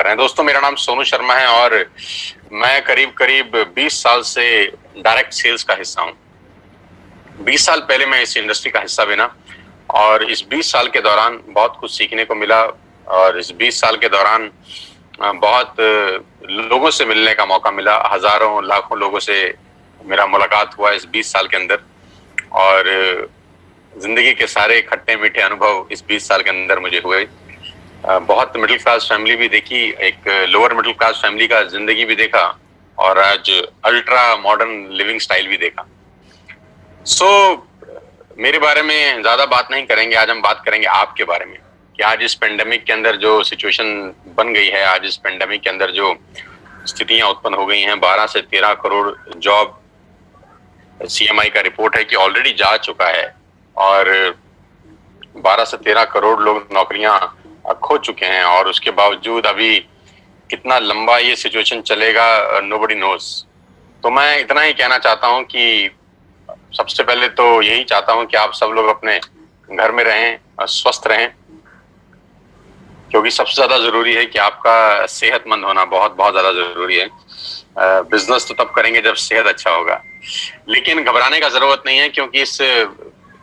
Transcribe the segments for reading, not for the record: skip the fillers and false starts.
रहे हैं। दोस्तों, मेरा नाम सोनू शर्मा है और मैं करीब करीब 20 साल से डायरेक्ट सेल्स का हिस्सा हूं। 20 साल पहले मैं इस इंडस्ट्री का हिस्सा बना और इस 20 साल के दौरान बहुत कुछ सीखने को मिला और इस 20 साल के दौरान बहुत लोगों से मिलने का मौका मिला। हजारों लाखों लोगों से मेरा मुलाकात हुआ इस 20 साल के अंदर और जिंदगी के सारे खट्टे मीठे अनुभव इस 20 साल के अंदर मुझे हुए। बहुत मिडिल क्लास फैमिली भी देखी, एक लोअर मिडिल क्लास फैमिली का जिंदगी भी देखा और आज अल्ट्रा मॉडर्न लिविंग स्टाइल भी देखा। मेरे बारे में ज्यादा बात नहीं करेंगे, आज हम बात करेंगे आपके बारे में कि आज इस पेंडेमिक के अंदर जो सिचुएशन बन गई है, आज इस पेंडेमिक के अंदर जो स्थितियां उत्पन्न हो गई हैं, 12 से 13 करोड़ जॉब सीएमआई का रिपोर्ट है कि ऑलरेडी जा चुका है और 12 से 13 करोड़ लोग नौकरियां खो चुके हैं और उसके बावजूद अभी कितना लंबा ये सिचुएशन चलेगा नोबडी नोज। तो मैं इतना ही कहना चाहता हूं कि सबसे पहले तो यही चाहता हूं कि आप सब लोग अपने घर में रहें, स्वस्थ रहें, क्योंकि सबसे ज्यादा जरूरी है कि आपका सेहतमंद होना बहुत बहुत ज्यादा जरूरी है। बिजनेस तो तब करेंगे जब सेहत अच्छा होगा, लेकिन घबराने का जरूरत नहीं है क्योंकि इस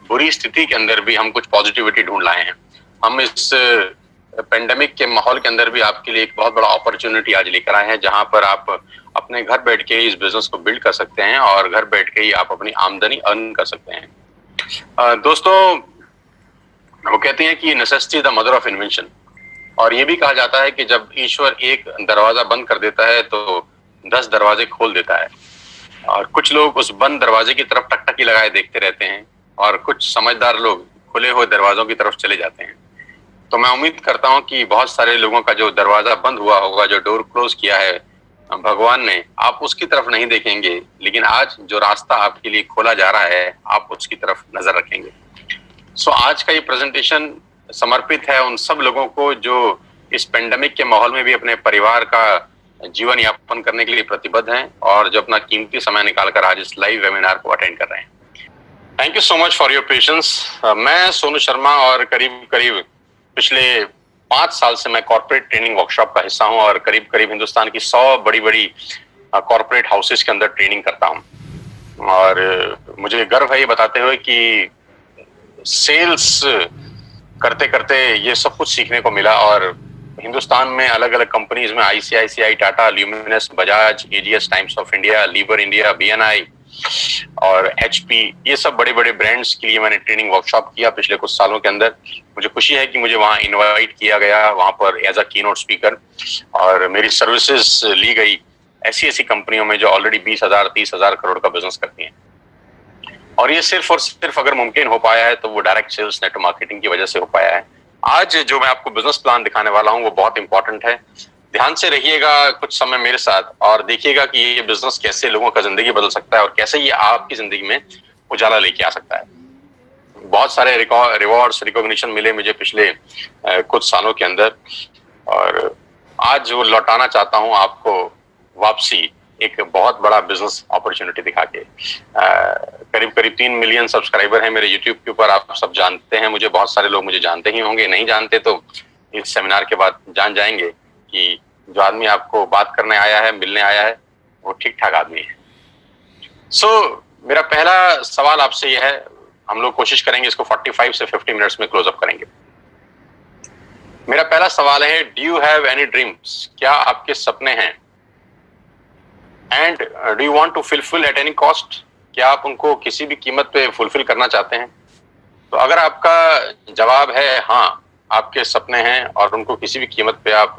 बुरी स्थिति के अंदर भी हम कुछ पॉजिटिविटी ढूंढ लाए हैं। हम इस पेंडेमिक के माहौल के अंदर भी आपके लिए एक बहुत बड़ा अपॉर्चुनिटी आज लेकर आए हैं, जहां पर आप अपने घर बैठ के इस बिजनेस को बिल्ड कर सकते हैं और घर बैठ के ही आप अपनी आमदनी अर्न कर सकते हैं। दोस्तों, वो कहते हैं कि necessity the mother of invention, और ये भी कहा जाता है कि जब ईश्वर एक दरवाजा बंद कर देता है तो 10 दरवाजे खोल देता है। और कुछ लोग उस बंद दरवाजे की तरफ टकटकी लगाए देखते रहते हैं और कुछ समझदार लोग खुले हुए दरवाजों की तरफ चले जाते हैं। तो मैं उम्मीद करता हूं कि बहुत सारे लोगों का जो दरवाजा बंद हुआ होगा, जो डोर क्लोज किया है भगवान ने, आप उसकी तरफ नहीं देखेंगे, लेकिन आज जो रास्ता आपके लिए खोला जा रहा है आप उसकी तरफ नजर रखेंगे। आज का ये प्रेजेंटेशन समर्पित है उन सब लोगों को जो इस पेंडेमिक के माहौल में भी अपने परिवार का जीवन यापन करने के लिए प्रतिबद्ध हैं और जो अपना कीमती समय निकालकर आज इस लाइव वेबिनार को अटेंड कर रहे हैं। Thank you so much for your patience. मैं सोनू शर्मा और करीब करीब पिछले 5 साल से मैं कॉर्पोरेट ट्रेनिंग वर्कशॉप का हिस्सा हूं और करीब करीब हिंदुस्तान की 100 बड़ी बड़ी कॉर्पोरेट हाउसेस के अंदर ट्रेनिंग करता हूं। और मुझे गर्व है ये बताते हुए कि सेल्स करते करते ये सब कुछ सीखने को मिला और हिंदुस्तान में अलग अलग कंपनीज में ICICI, Tata, Luminous, Bajaj, AGS, Times of India, Lever India, BNI और एचपी, ये सब बड़े बड़े ब्रांड्स के लिए मैंने ट्रेनिंग वर्कशॉप किया पिछले कुछ सालों के अंदर। मुझे खुशी है कि मुझे वहां इनवाइट किया गया, वहां पर एज अ कीनोट स्पीकर, और मेरी सर्विसेज ली गई ऐसी ऐसी कंपनियों में जो ऑलरेडी 20,000 30,000 करोड़ का बिजनेस करती हैं। और ये सिर्फ और सिर्फ अगर मुमकिन हो पाया है तो वो डायरेक्ट सेल्स नेटवर्क मार्केटिंग की वजह से हो पाया है। आज जो मैं आपको बिजनेस प्लान दिखाने वाला हूं वो बहुत इंपॉर्टेंट है। ध्यान से रहिएगा कुछ समय मेरे साथ और देखिएगा कि ये बिजनेस कैसे लोगों का जिंदगी बदल सकता है और कैसे ये आपकी जिंदगी में उजाला लेके आ सकता है। बहुत सारे रिवॉर्ड्स, रिकॉग्निशन मिले मुझे पिछले कुछ सालों के अंदर और आज वो लौटाना चाहता हूं आपको वापसी एक बहुत बड़ा बिजनेस अपॉर्चुनिटी दिखा के। करीब करीब 3 मिलियन सब्सक्राइबर हैं मेरे यूट्यूब के ऊपर, आप सब जानते हैं मुझे, बहुत सारे लोग मुझे जानते ही होंगे, नहीं जानते तो इस सेमिनार के बाद जान जाएंगे कि जो आदमी आपको बात करने आया है, मिलने आया है, वो ठीक ठाक आदमी है। मेरा पहला सवाल आपसे यह है, हम लोग कोशिश करेंगे इसको 45 से 50 मिनट्स में क्लोज अप करेंगे। मेरा पहला सवाल है, do you have any dreams? क्या आपके सपने हैं? And do you want to fulfil at any cost? क्या आप उनको किसी भी कीमत पे फुलफिल करना चाहते हैं? तो अगर आपका जवाब है हाँ, आपके सपने हैं और उनको किसी भी कीमत पे आप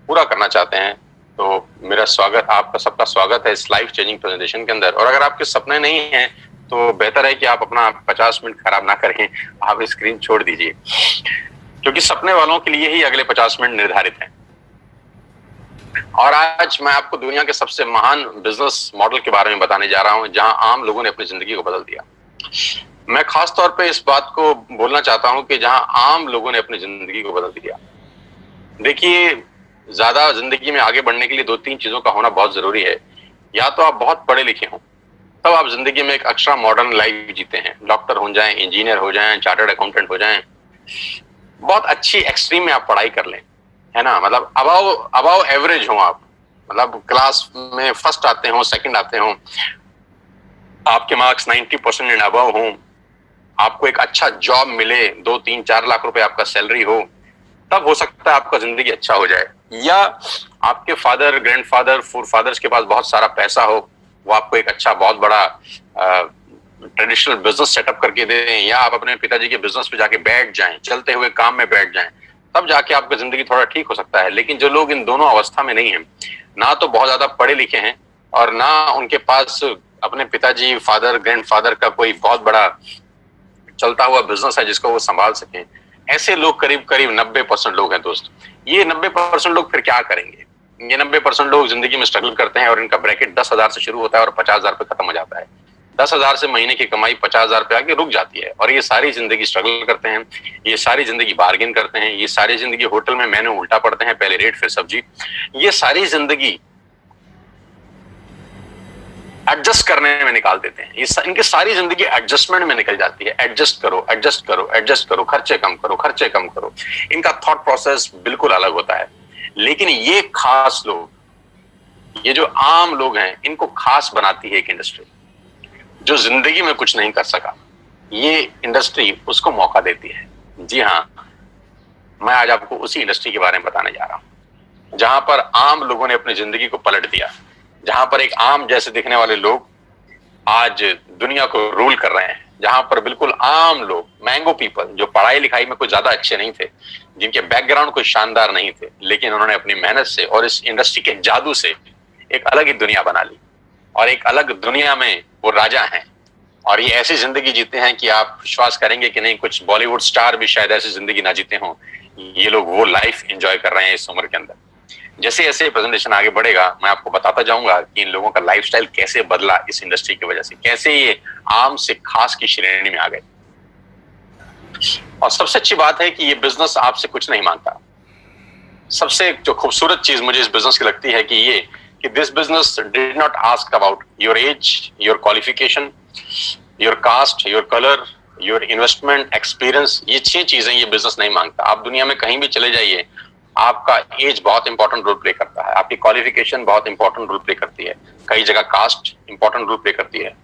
पूरा करना चाहते हैं, तो मेरा स्वागत, आपका सबका स्वागत है इस लाइफ चेंजिंग प्रेजेंटेशन के अंदर। और अगर आपके सपने नहीं हैं तो बेहतर है कि आप अपना 50 मिनट खराब ना करें, आप स्क्रीन छोड़ दीजिए, क्योंकि सपने वालों के लिए ही अगले 50 मिनट निर्धारित हैं। और आज मैं आपको दुनिया के सबसे महान बिजनेस मॉडल के बारे में बताने जा रहा हूं जहां आम लोगों ने अपनी जिंदगी को बदल दिया। मैं खास तौर पे इस बात को बोलना चाहता हूं कि जहां आम लोगों ने अपनी जिंदगी को बदल दिया। देखिए, ज्यादा जिंदगी में आगे बढ़ने के लिए 2-3 चीजों का होना बहुत जरूरी है। या तो आप बहुत पढ़े लिखे हों, तब आप जिंदगी में एक एक्स्ट्रा मॉडर्न लाइफ जीते हैं, डॉक्टर हो जाएं, इंजीनियर हो जाएं, चार्टर्ड अकाउंटेंट हो जाएं, बहुत अच्छी एक्सट्रीम में आप पढ़ाई कर लें, है ना, मतलब अबाव अबाव एवरेज हो आप, मतलब क्लास में फर्स्ट आते हो, सेकंड आते हो, आपके मार्क्स 90% एंड अबव हो, आपको एक अच्छा जॉब मिले, 2-3-4 लाख रुपए आपका सैलरी हो, तब हो सकता है आपका जिंदगी अच्छा हो जाए। या आपके फादर, ग्रैंडफादर, फोरफादर्स के पास बहुत सारा पैसा हो, वो आपको एक अच्छा बहुत बड़ा ट्रेडिशनल बिजनेस सेटअप करके दें, या आप अपने पिताजी के बिजनेस पे जाके बैठ जाएं, चलते हुए काम में बैठ जाएं, तब जाके आपका जिंदगी थोड़ा ठीक हो सकता है। लेकिन जो लोग इन दोनों अवस्था में नहीं है, ना तो बहुत ज्यादा पढ़े लिखे हैं और ना उनके पास अपने पिताजी, फादर, ग्रैंडफादर का कोई बहुत बड़ा चलता हुआ बिजनेस है जिसको वो संभाल सकें, ऐसे लोग करीब करीब 90% लोग हैं दोस्त। ये 90% लोग फिर क्या करेंगे? ये 90% लोग जिंदगी में स्ट्रगल करते हैं और इनका ब्रैकेट 10,000 से शुरू होता है और 50,000 पे खत्म हो जाता है। 10,000 से महीने की कमाई 50,000 पे आके रुक जाती है, और ये सारी जिंदगी स्ट्रगल करते हैं, ये सारी जिंदगी बार्गेन करते हैं, ये सारी जिंदगी होटल में मेन्यू उल्टा पड़ते हैं, पहले रेट फिर सब्जी, ये सारी जिंदगी एडजस्ट करने में निकाल देते हैं। इनकी सारी जिंदगी एडजस्टमेंट में निकल जाती है। एडजस्ट करो, एडजस्ट करो, एडजस्ट करो, खर्चे कम करो, खर्चे कम करो। इनका थॉट प्रोसेस बिल्कुल अलग होता है। लेकिन ये खास लोग, ये जो आम लोग हैं, इनको खास बनाती है एक इंडस्ट्री। जो जिंदगी में कुछ नहीं कर सका, ये इंडस्ट्री उसको मौका देती है। जी हाँ, मैं आज आपको उसी इंडस्ट्री के बारे में बताने जा रहा हूं, जहां पर आम लोगों ने अपनी जिंदगी को पलट दिया, जहां पर एक आम जैसे दिखने वाले लोग आज दुनिया को रूल कर रहे हैं, जहां पर बिल्कुल आम लोग, मैंगो पीपल, जो पढ़ाई लिखाई में कुछ ज्यादा अच्छे नहीं थे, जिनके बैकग्राउंड कोई शानदार नहीं थे, लेकिन उन्होंने अपनी मेहनत से और इस इंडस्ट्री के जादू से एक अलग ही दुनिया बना ली, और एक अलग दुनिया में वो राजा हैं। और ये ऐसी जिंदगी जीते हैं कि आप विश्वास करेंगे कि नहीं, कुछ बॉलीवुड स्टार भी शायद ऐसी जिंदगी ना जीते हों। ये लोग वो लाइफ एंजॉय कर रहे हैं इस उम्र के अंदर। जैसे जैसे प्रेजेंटेशन आगे बढ़ेगा, मैं आपको बताता जाऊंगा कि इन लोगों का लाइफस्टाइल कैसे बदला इस इंडस्ट्री की वजह से, कैसे ये आम से खास की श्रेणी में आ गए। और सबसे अच्छी बात है कि ये बिजनेस आपसे कुछ नहीं मांगता। सबसे जो खूबसूरत चीज मुझे इस बिजनेस की लगती है कि this business did not ask about your age, your qualification, your cast, your colour, your investment, experience. ये 6 चीजें ये बिजनेस नहीं मांगता। आप दुनिया में कहीं भी चले जाइए, आपका एज बहुत इंपॉर्टेंट रोल प्ले करता है, आपकी क्वालिफिकेशन बहुत इंपॉर्टेंट रोल प्ले करती है, कई जगह कास्ट इंपॉर्टेंट रोल प्ले करती है,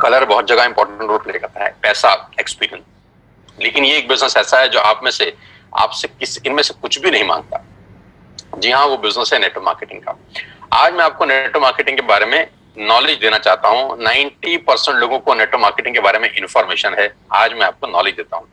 कलर बहुत जगह इंपॉर्टेंट रोल प्ले करता है, पैसा, एक्सपीरियंस। लेकिन ये एक बिजनेस ऐसा है जो आपसे इनमें से कुछ भी नहीं मांगता। जी हाँ, वो बिजनेस है नेटवर्क मार्केटिंग का। आज मैं आपको नेटवर्क मार्केटिंग के बारे में नॉलेज देना चाहता हूँ। 90% लोगों को नेटवर्क मार्केटिंग के बारे में इंफॉर्मेशन है, आज मैं आपको नॉलेज देता हूँ।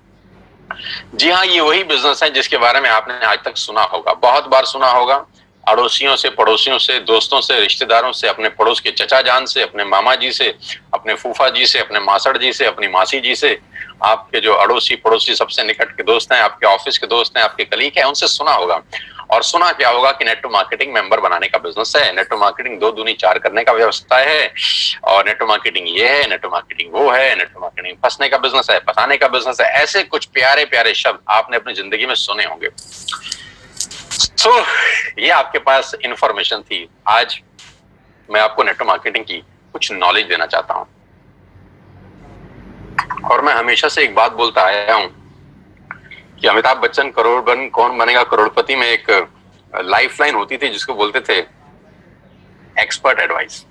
जी हाँ, ये वही बिजनेस है जिसके बारे में आपने आज तक सुना होगा, बहुत बार सुना होगा, अड़ोसियों से, पड़ोसियों से, दोस्तों से, रिश्तेदारों से, अपने पड़ोस के चचा जान से, अपने मामा जी से, अपने फूफा जी से, अपने मासड़ जी से, अपनी मासी जी से, आपके जो अड़ोसी पड़ोसी सबसे निकट के दोस्त हैं, आपके ऑफिस के दोस्त हैं, आपके कलीग हैं, उनसे सुना होगा। और सुना क्या होगा कि नेटवर्क मार्केटिंग मेंबर बनाने का बिजनेस है, नेटवर्क मार्केटिंग 2 दूनी 4 करने का व्यवस्था है, और नेटवर्क मार्केटिंग ये है, नेटवर्क मार्केटिंग वो है, नेटवर्क मार्केटिंग फंसने का बिजनेस है, फंसाने का बिजनेस है। ऐसे कुछ प्यारे प्यारे शब्द आपने अपनी जिंदगी में सुने होंगे। ये आपके पास इंफॉर्मेशन थी। आज मैं आपको नेटवर्क मार्केटिंग की कुछ नॉलेज देना चाहता हूं। और मैं हमेशा से एक बात बोलता आया हूं कि अमिताभ बच्चन कौन बनेगा करोड़पति में एक लाइफलाइन होती थी जिसको बोलते थे एक्सपर्ट एडवाइस,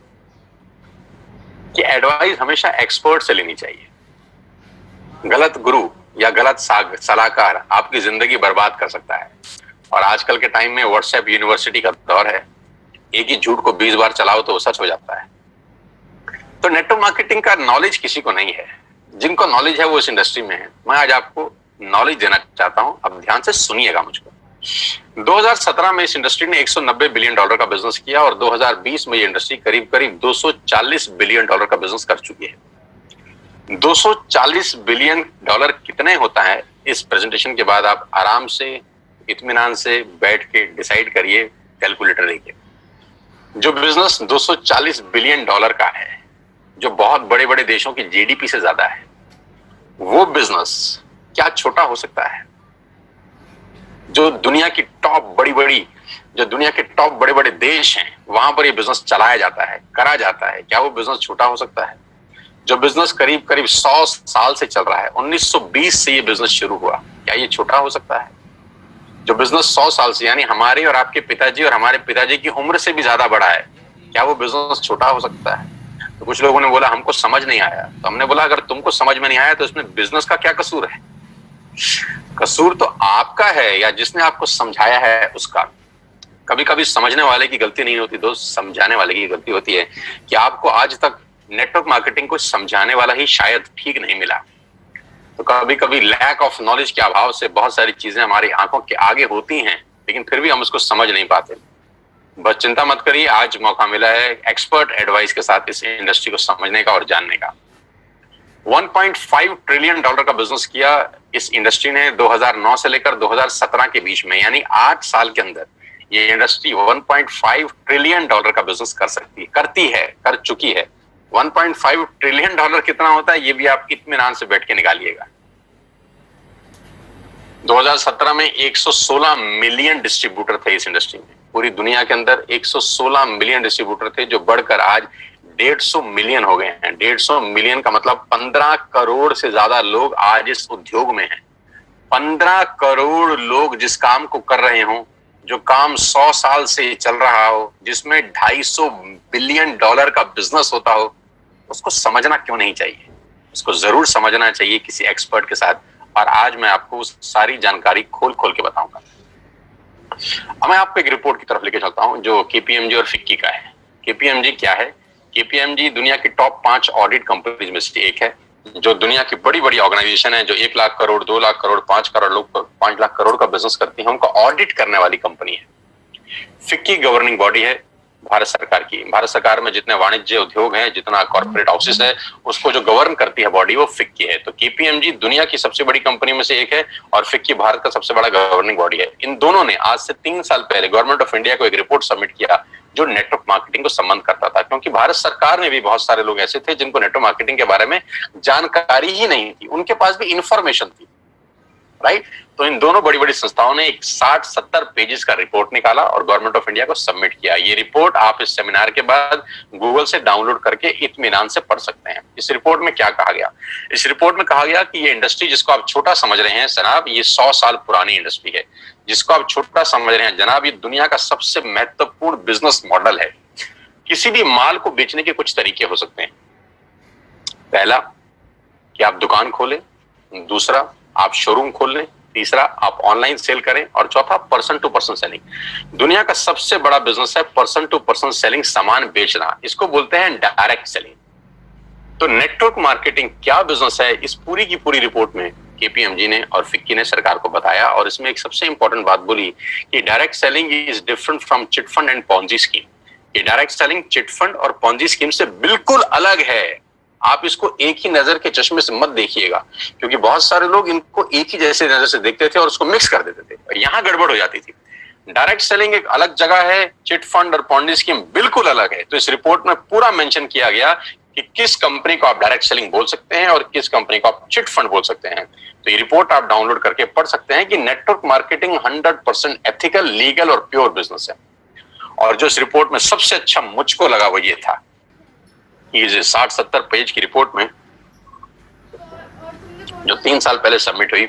कि एडवाइस हमेशा एक्सपर्ट से लेनी चाहिए। गलत गुरु या गलत सलाहकार आपकी जिंदगी बर्बाद कर सकता है। और आजकल के टाइम में व्हाट्सएप यूनिवर्सिटी का दौर है, एक ही झूठ को 20 बार चलाओ तो वो सच हो जाता है। तो नेटवर्क मार्केटिंग का नॉलेज किसी को नहीं है, जिनको नॉलेज है वो इस इंडस्ट्री में है। मैं आज आपको नॉलेज देना चाहता हूं, अब ध्यान से सुनिएगा मुझको। 2017 में इस इंडस्ट्री ने $190 बिलियन का बिजनेस किया, और 2020 में ये इंडस्ट्री करीब करीब $240 बिलियन का बिजनेस कर चुकी है। $240 बिलियन कितने होता है, इस प्रेजेंटेशन के बाद आप आराम से, इत्मीनान से बैठ के डिसाइड करिए, कैलकुलेटर लेके। जो बिजनेस $240 बिलियन का है, जो बहुत बड़े बड़े देशों की जीडीपी से ज्यादा है, वो बिजनेस क्या छोटा हो सकता है? जो दुनिया की दुनिया के टॉप बड़े बड़े देश हैं, वहां पर ये बिजनेस चलाया जाता है, करा जाता है, क्या वो बिजनेस छोटा हो सकता है? जो बिजनेस करीब करीब 100 साल से चल रहा है, 1920 से ये बिजनेस शुरू हुआ, क्या ये छोटा हो सकता है? जो बिजनेस 100 साल से, यानी हमारे और आपके पिताजी और हमारे पिताजी की उम्र से भी ज्यादा बड़ा है, क्या वो बिजनेस छोटा हो सकता है? तो कुछ लोगों ने बोला हमको समझ नहीं आया। तो हमने बोला अगर तुमको समझ में नहीं आया तो इसमें बिजनेस का क्या कसूर है? कसूर तो आपका है या जिसने आपको समझाया है उसका। कभी कभी समझने वाले की गलती नहीं होती दोस्त, समझाने वाले की गलती होती है कि आपको आज तक नेटवर्क मार्केटिंग को समझाने वाला ही शायद ठीक नहीं मिला। तो कभी कभी लैक ऑफ नॉलेज के अभाव से बहुत सारी चीजें हमारी आंखों के आगे होती हैं, लेकिन फिर भी हम उसको समझ नहीं पाते। बस चिंता मत करिए, आज मौका मिला है एक्सपर्ट एडवाइस के साथ इस इंडस्ट्री को समझने का और जानने का। 1.5 ट्रिलियन डॉलर का बिजनेस किया इस इंडस्ट्री ने 2009 से लेकर 2017 के बीच में, यानी 8 साल के अंदर ये इंडस्ट्री 1.5 ट्रिलियन डॉलर का बिजनेस कर चुकी है। 1.5 ट्रिलियन डॉलर कितना होता है ये भी आप इत्मीनान से बैठ के निकालिएगा। 2017 में 116 मिलियन डिस्ट्रीब्यूटर थे इस इंडस्ट्री में। पूरी दुनिया के अंदर 116 मिलियन डिस्ट्रीब्यूटर थे, जो बढ़कर आज 150 मिलियन हो गए हैं। 150 मिलियन का मतलब 15 करोड़ से ज्यादा लोग आज इस उद्योग में हैं। 15 करोड़ लोग जिस काम को कर रहे हों, जो काम 100 साल से चल रहा हो, जिसमें 250 बिलियन डॉलर का बिजनेस होता हो, उसको समझना क्यों नहीं चाहिए? उसको जरूर समझना चाहिए किसी एक्सपर्ट के साथ। और आज मैं आपको उस सारी जानकारी खोल खोल के बताऊंगा। अब मैं आपको एक रिपोर्ट की तरफ लेके चलता हूं जो केपीएमजी और फिक्की का है। केपीएमजी क्या है? केपीएमजी दुनिया की टॉप 5 ऑडिट कंपनीज में से एक है, जो दुनिया की बड़ी बड़ी ऑर्गेनाइजेशन है, जो 1 लाख करोड़, 2 लाख करोड़, 5 करोड़ लोग 5 लाख करोड़ का बिजनेस करती है, उनका ऑडिट करने वाली कंपनी है। फिक्की गवर्निंग बॉडी है भारत सरकार की। भारत सरकार में जितने वाणिज्य उद्योग हैं, जितना कॉर्पोरेट हाउसेस है, उसको जो गवर्न करती है बॉडी, वो फिक्की है। तो केपीएमजी दुनिया की सबसे बड़ी कंपनी में से एक है और फिक्की भारत का सबसे बड़ा गवर्निंग बॉडी है। इन दोनों ने आज से 3 साल पहले गवर्नमेंट ऑफ इंडिया को एक रिपोर्ट सबमिट किया जो नेटवर्क मार्केटिंग को संबंध करता था, क्योंकि भारत सरकार में भी बहुत सारे लोग ऐसे थे जिनको नेटवर्क मार्केटिंग के बारे में जानकारी ही नहीं थी, उनके पास भी इंफॉर्मेशन थी, राइट। तो इन दोनों बड़ी बड़ी संस्थाओं ने एक 60-70 पेजेस का रिपोर्ट निकाला और गवर्नमेंट ऑफ इंडिया को सबमिट किया। ये रिपोर्ट आप इस सेमिनार के बाद गूगल से डाउनलोड करके इत्मीनान से पढ़ सकते हैं। इस रिपोर्ट में क्या कहा गया? इस रिपोर्ट में कहा गया कि ये इंडस्ट्री जिसको आप छोटा समझ रहे हैं जनाब, ये 100 साल पुरानी इंडस्ट्री है। जिसको आप छोटा समझ रहे हैं जनाब, ये दुनिया का सबसे महत्वपूर्ण बिजनेस मॉडल है। किसी भी माल को बेचने के कुछ तरीके हो सकते हैं। पहला कि आप दुकान खोलें, दूसरा आप शोरूम खोल लें, तीसरा आप ऑनलाइन सेल करें, और चौथा पर्सन टू पर्सन सेलिंग। दुनिया का सबसे बड़ा बिजनेस है पर्सन टू पर्सन सेलिंग, सामान बेचना। इसको बोलते हैं डायरेक्ट सेलिंग। तो नेटवर्क मार्केटिंग क्या बिजनेस है, इस पूरी की पूरी रिपोर्ट में केपीएमजी ने और फिक्की ने सरकार को बताया। और इसमें एक सबसे इंपॉर्टेंट बात बोली कि direct selling is different from chit fund and Ponzi scheme. ये डायरेक्ट सेलिंग चिट फंड और पॉन्जी स्कीम से बिल्कुल अलग है। आप इसको एक ही नजर के चश्मे से मत देखिएगा, क्योंकि बहुत सारे लोग इनको एक ही जैसे नजर से देखते थे और उसको मिक्स कर देते थे, और यहां गड़बड़ हो जाती थी। डायरेक्ट सेलिंग एक अलग जगह है, चिट फंड और पॉन्जी स्कीम बिल्कुल अलग है। तो इस रिपोर्ट में पूरा मेंशन किया गया कि किस कंपनी को आप डायरेक्ट सेलिंग बोल सकते हैं और किस कंपनी को आप चिट फंड बोल सकते हैं। तो ये रिपोर्ट आप डाउनलोड करके पढ़ सकते हैं कि नेटवर्क मार्केटिंग 100% एथिकल, लीगल और प्योर बिजनेस है। और जो इस रिपोर्ट में सबसे अच्छा मुझको लगा वो ये था, ये 60-70 पेज की रिपोर्ट में जो 3 साल पहले सबमिट हुई,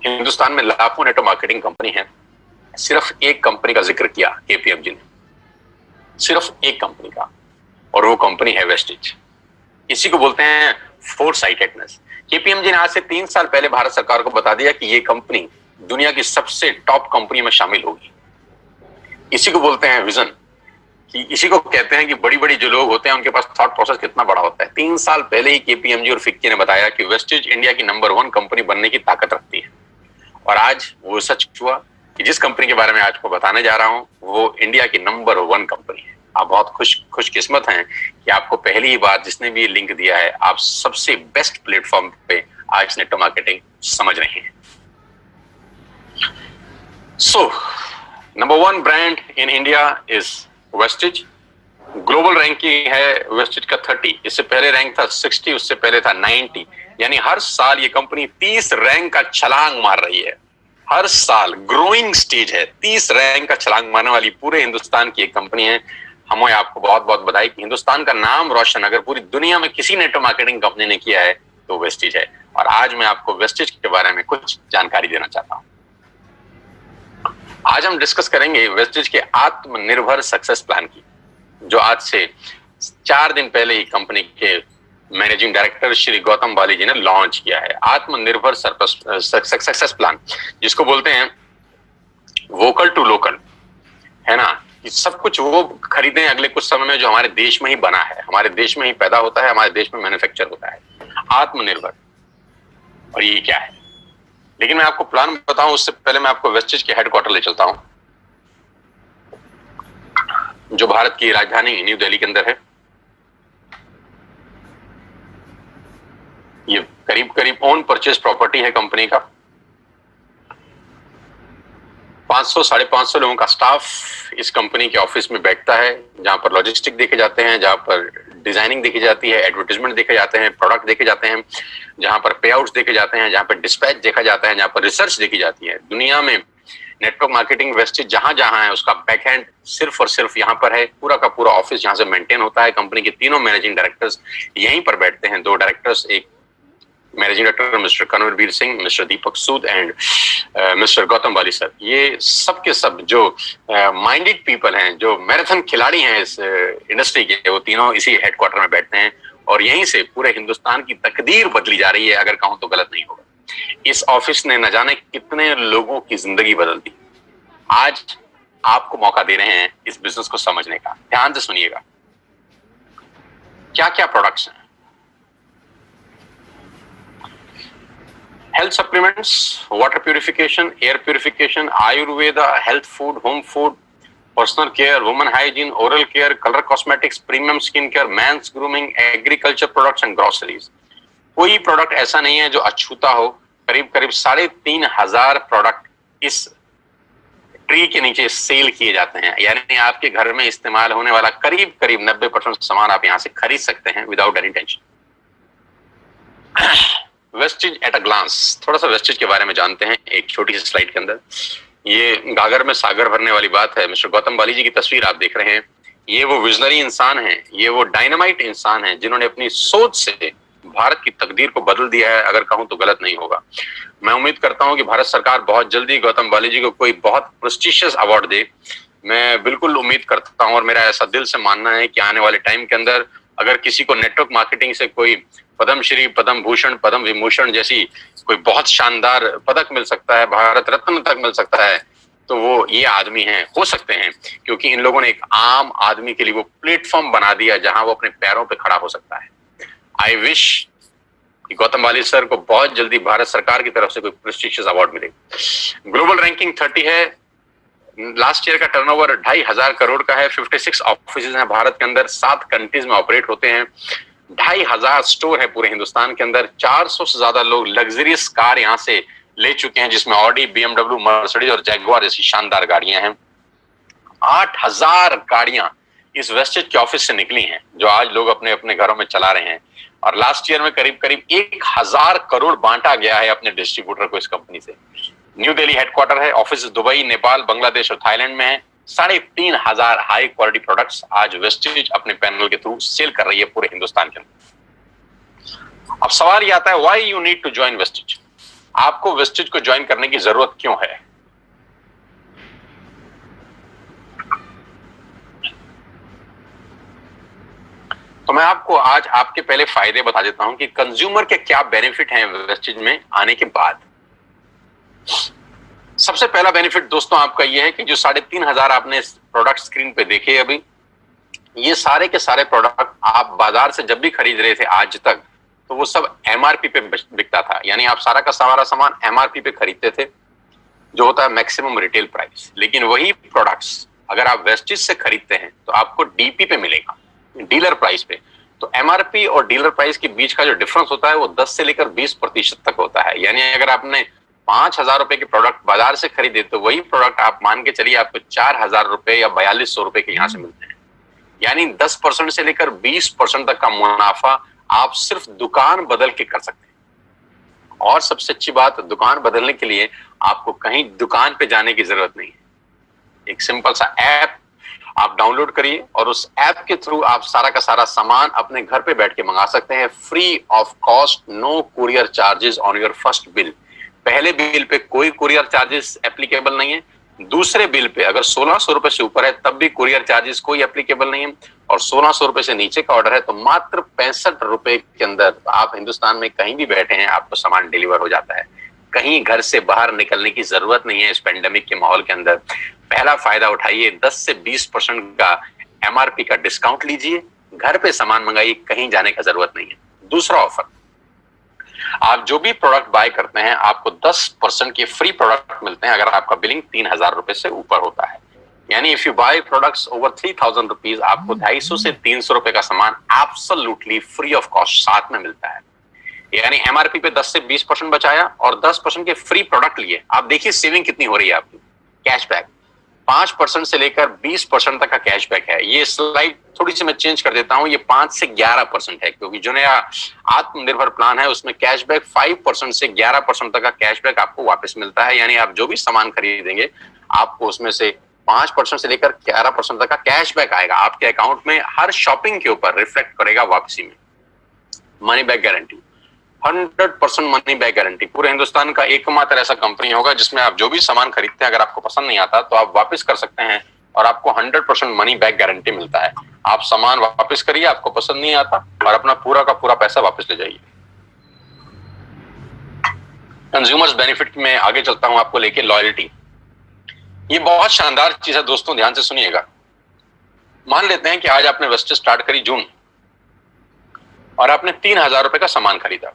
हिंदुस्तान में लाखों नेटवर्क मार्केटिंग कंपनी है, सिर्फ एक कंपनी का जिक्र किया केपीएमजी ने, सिर्फ एक कंपनी का, और वो कंपनी है वेस्टिज। इसी को बोलते हैं फोरसाइटेडनेस। केपीएमजी ने आज से 3 साल पहले भारत सरकार को बता दिया कि ये कंपनी दुनिया की सबसे टॉप कंपनी में शामिल होगी। इसी को बोलते हैं विजन, कि इसी को कहते हैं कि बड़ी बड़ी जो लोग होते हैं उनके पास थॉट प्रोसेस कितना बड़ा होता है। 3 साल पहले ही केपीएमजी और फिक्की ने बताया कि वेस्टिज इंडिया की नंबर 1 कंपनी बनने की ताकत रखती है, और आज वो सच हुआ कि जिस कंपनी के बारे में आज को बताने जा रहा हूं वो इंडिया की नंबर 1 कंपनी है। आप बहुत खुशकिस्मत हैं कि आपको पहली ही बार जिसने भी लिंक दिया है, आप सबसे बेस्ट प्लेटफॉर्म पे आज नेटवर्क मार्केटिंग समझ रहे हैं। So number 1 brand in India is Vestige. Global ranking है वेस्टिज का 30, इससे पहले रैंक था 60, उससे पहले था 90। यानी हर साल ये कंपनी 30 रैंक का छलांग मार रही है। हर साल ग्रोइंग स्टेज है, 30 रैंक का छलांग मारने वाली पूरे हिंदुस्तान की एक कंपनी है। हमें आपको बहुत बहुत बधाई कि हिंदुस्तान का नाम रोशन अगर पूरी दुनिया में किसी नेटवर्क मार्केटिंग कंपनी ने किया है तो वेस्टिज है। और आज मैं आपको वेस्टिज के बारे में कुछ जानकारी देना चाहता हूं। आज हम डिस्कस करेंगे वेस्टेज के आत्मनिर्भर सक्सेस प्लान की, जो आज से 4 दिन पहले ही कंपनी के मैनेजिंग डायरेक्टर श्री गौतम बाली जी ने लॉन्च किया है। आत्मनिर्भर सक्सेस प्लान, जिसको बोलते हैं वोकल टू लोकल, है ना। सब कुछ वो खरीदें अगले कुछ समय में जो हमारे देश में ही बना है, हमारे देश में ही पैदा होता है, हमारे देश में मैन्युफैक्चर होता है। आत्मनिर्भर, और ये क्या है? लेकिन मैं आपको प्लान बताऊं उससे पहले मैं आपको वेस्टेज के हेडक्वार्टर ले चलता हूं, जो भारत की राजधानी न्यू दिल्ली के अंदर है। ये करीब करीब ओन परचेज प्रॉपर्टी है कंपनी का। 500-550 लोगों का स्टाफ इस कंपनी के ऑफिस में बैठता है, जहां पर लॉजिस्टिक देखे जाते हैं, जहां पर डिजाइनिंग देखी जाती है, एडवर्टाइजमेंट देखे जाते हैं, प्रोडक्ट देखे जाते हैं, जहां पर पे आउट्स देखे जाते हैं, जहां पर डिस्पैच देखा जाता है, जहां पर रिसर्च देखी जाती है। दुनिया में नेटवर्क मार्केटिंग वेस्टेज जहां जहां है उसका बैकएंड सिर्फ और सिर्फ यहाँ पर है। पूरा का पूरा ऑफिस जहां से मेंटेन होता है। कंपनी के तीनों मैनेजिंग डायरेक्टर्स यहीं पर बैठते हैं। 2 डायरेक्टर्स, एक managing director mister Kanwarvir Singh, mister Deepak Sood and mister Gautam Bali sir. ये सब के सब जो माइंडेड पीपल हैं, जो मैराथन खिलाड़ी हैं इस इंडस्ट्री के, वो तीनों इसी हेडक्वार्टर में बैठते हैं और यहीं से पूरे हिंदुस्तान की तकदीर बदली जा रही है, अगर कहूं तो गलत नहीं होगा। इस ऑफिस ने न जाने कितने लोगों की जिंदगी बदल दी। आज आपको मौका दे रहे हैं इस बिजनेस को समझने का। ध्यान से सुनिएगा, क्या क्या प्रोडक्ट्स हैं। Health supplements, water purification, air purification, Ayurveda, health food, home food, personal care, women hygiene, oral care, colour cosmetics, premium skin care, mains grooming, agriculture products and groceries. कोई प्रोडक्ट ऐसा नहीं है जो अछूता हो। करीब करीब 3,500 प्रोडक्ट इस ट्री के नीचे सेल किए जाते हैं। यानी आपके घर में इस्तेमाल होने वाला करीब करीब 90% सामान आप यहां से खरीद सकते हैं without any tension. Vestige at a glance, थोड़ा सा वेस्टेज के बारे में जानते हैं एक छोटी सी स्लाइड के अंदर। ये गागर में सागर भरने वाली बात है। मिस्टर गौतम बाली जी की तस्वीर आप देख रहे हैं। ये वो विजनरी इंसान हैं, ये वो डायनामाइट इंसान हैं जिन्होंने अपनी सोच से भारत की तकदीर को बदल दिया है, अगर कहूं तो गलत नहीं होगा। मैं उम्मीद करता हूं कि भारत सरकार बहुत जल्दी गौतम बाली जी को कोई बहुत प्रेस्टिजियस अवार्ड दे। मैं बिल्कुल उम्मीद करता हूं और मेरा ऐसा दिल से मानना है कि आने वाले टाइम के अंदर अगर किसी को नेटवर्क मार्केटिंग से कोई पद्मश्री, पद्म भूषण, पद्म विभूषण जैसी कोई बहुत शानदार पदक मिल सकता है, भारत रत्न तक मिल सकता है, तो वो ये आदमी हैं, हो सकते हैं, क्योंकि इन लोगों ने एक आम आदमी के लिए वो प्लेटफॉर्म बना दिया जहां वो अपने पैरों पे खड़ा हो सकता है। आई विश कि गौतम बाली सर को बहुत जल्दी भारत सरकार की तरफ से कोई प्रेस्टिजियस अवार्ड मिले। ग्लोबल रैंकिंग 30 है। लास्ट ईयर का टर्नओवर 2,500 करोड़ का है। 56 ऑफिस हैं भारत के अंदर, 7 कंट्रीज में ऑपरेट होते हैं। 2,500 स्टोर है पूरे हिंदुस्तान के अंदर। 400 से ज्यादा लोग लग्जरियस कार यहाँ से ले चुके हैं, जिसमें ऑडी, BMW, मर्सिडीज और जैगुआर जैसी शानदार गाड़ियां हैं। 8,000 गाड़ियां इस वेस्टेज के ऑफिस से निकली हैं, जो आज लोग अपने अपने घरों में चला रहे हैं। और लास्ट ईयर में करीब करीब 1,000 करोड़ बांटा गया है अपने डिस्ट्रीब्यूटर को इस कंपनी से। न्यू दिल्ली हेडक्वार्टर है। ऑफिस दुबई, नेपाल, बांग्लादेश और थाईलैंड में है। 3,500 हाई क्वालिटी प्रोडक्ट्स आज वेस्टेज अपने पैनल के थ्रू सेल कर रही है पूरे हिंदुस्तान के अंदर। अब सवाल ये आता है, why you need to join Vestige. आपको वेस्टेज को ज्वाइन करने की जरूरत क्यों है? तो मैं आपको आज आपके पहले फायदे बता देता हूं कि कंज्यूमर के क्या बेनिफिट हैं वेस्टेज में आने के बाद। सबसे पहला बेनिफिट दोस्तों आपका यह है कि जो 3,500 आपने प्रोडक्ट स्क्रीन पे देखे अभी, ये सारे के सारे प्रोडक्ट आप बाजार से जब भी खरीद रहे थे आज तक, तो वो सब MRP पे बिकता था। यानी आप सारा का सारा सामान MRP पे खरीदते थे, जो होता है मैक्सिमम रिटेल प्राइस। लेकिन वही प्रोडक्ट्स अगर आप वेस्टेज से खरीदते हैं तो आपको DP पे मिलेगा, डीलर प्राइस पे। तो MRP और डीलर प्राइस के बीच का जो डिफरेंस होता है वो 10 से लेकर 20% तक होता है। यानी अगर आपने 5,000 रुपए के प्रोडक्ट बाजार से खरीदे तो वही प्रोडक्ट आप मान के चलिए आपको 4,000 रुपए या 4,200 रुपए के यहाँ से मिलते हैं। यानी 10% से लेकर 20% तक का मुनाफा आप सिर्फ दुकान बदल के कर सकते हैं। और सबसे अच्छी बात, दुकान बदलने के लिए आपको कहीं दुकान पे जाने की जरूरत नहीं है। एक सिंपल सा ऐप आप डाउनलोड करिए और उस ऐप के थ्रू आप सारा का सारा सामान अपने घर पे बैठ के मंगा सकते हैं, free of cost, no courier charges on your first bill. पहले बिल पे कोई कुरियर चार्जेस एप्लीकेबल नहीं है। दूसरे बिल पे अगर 1600 रुपए से ऊपर है तब भी कुरियर चार्जेस कोई एप्लीकेबल नहीं है, और 1600 रुपए से नीचे का ऑर्डर है तो मात्र 65 रुपए के अंदर आप हिंदुस्तान में कहीं भी बैठे हैं आपको सामान डिलीवर हो जाता है। कहीं घर से बाहर निकलने की जरूरत नहीं है इस पेंडेमिक के माहौल के अंदर। पहला फायदा उठाइए, 10 से 20% का एमआरपी का डिस्काउंट लीजिए, घर पे सामान मंगाइए, कहीं जाने का जरूरत नहीं है। दूसरा ऑफर, आप जो भी प्रोडक्ट बाय करते हैं आपको 10% के फ्री प्रोडक्ट मिलते हैं अगर आपका बिलिंग 3000 रुपए से ऊपर होता है। यानी if you buy products over 3000 rupees आपको 250 से 300 रुपए का सामान एब्सोल्युटली फ्री ऑफ कॉस्ट साथ में मिलता है। यानी एमआरपी पे 10 से 20% बचाया और 10% के फ्री प्रोडक्ट लिए। आप देखिए सेविंग कितनी हो रही है आपकी। कैशबैक 5% से लेकर 20% तक का कैशबैक है। ये स्लाइड थोड़ी सी मैं चेंज कर देता हूं, ये 5 से 11% है क्योंकि जो नया आत्मनिर्भर प्लान है उसमें कैशबैक 5% से 11% तक का कैशबैक आपको वापस मिलता है। यानी आप जो भी सामान खरीदेंगे आपको उसमें से 5% से लेकर 11% तक का कैशबैक आएगा आपके अकाउंट में, हर शॉपिंग के ऊपर रिफ्लेक्ट करेगा वापसी में। Money back guarantee 100% money back guarantee. पूरे हिंदुस्तान का एकमात्र ऐसा कंपनी होगा जिसमें आप जो भी सामान खरीदते हैं अगर आपको पसंद नहीं आता तो आप वापस कर सकते हैं और आपको 100% मनी बैक गारंटी मिलता है। आप सामान वापस करिए, आपको पसंद नहीं आता, और अपना पूरा का पूरा पैसा वापस ले जाइए। कंज्यूमर्स बेनिफिट में आगे चलता हूं आपको लेके, लॉयल्टी। ये बहुत शानदार चीज है दोस्तों, ध्यान से सुनिएगा। मान लेते हैं कि आज आपने वेस्टेज स्टार्ट करी जून और आपने 3000 रुपए का सामान खरीदा,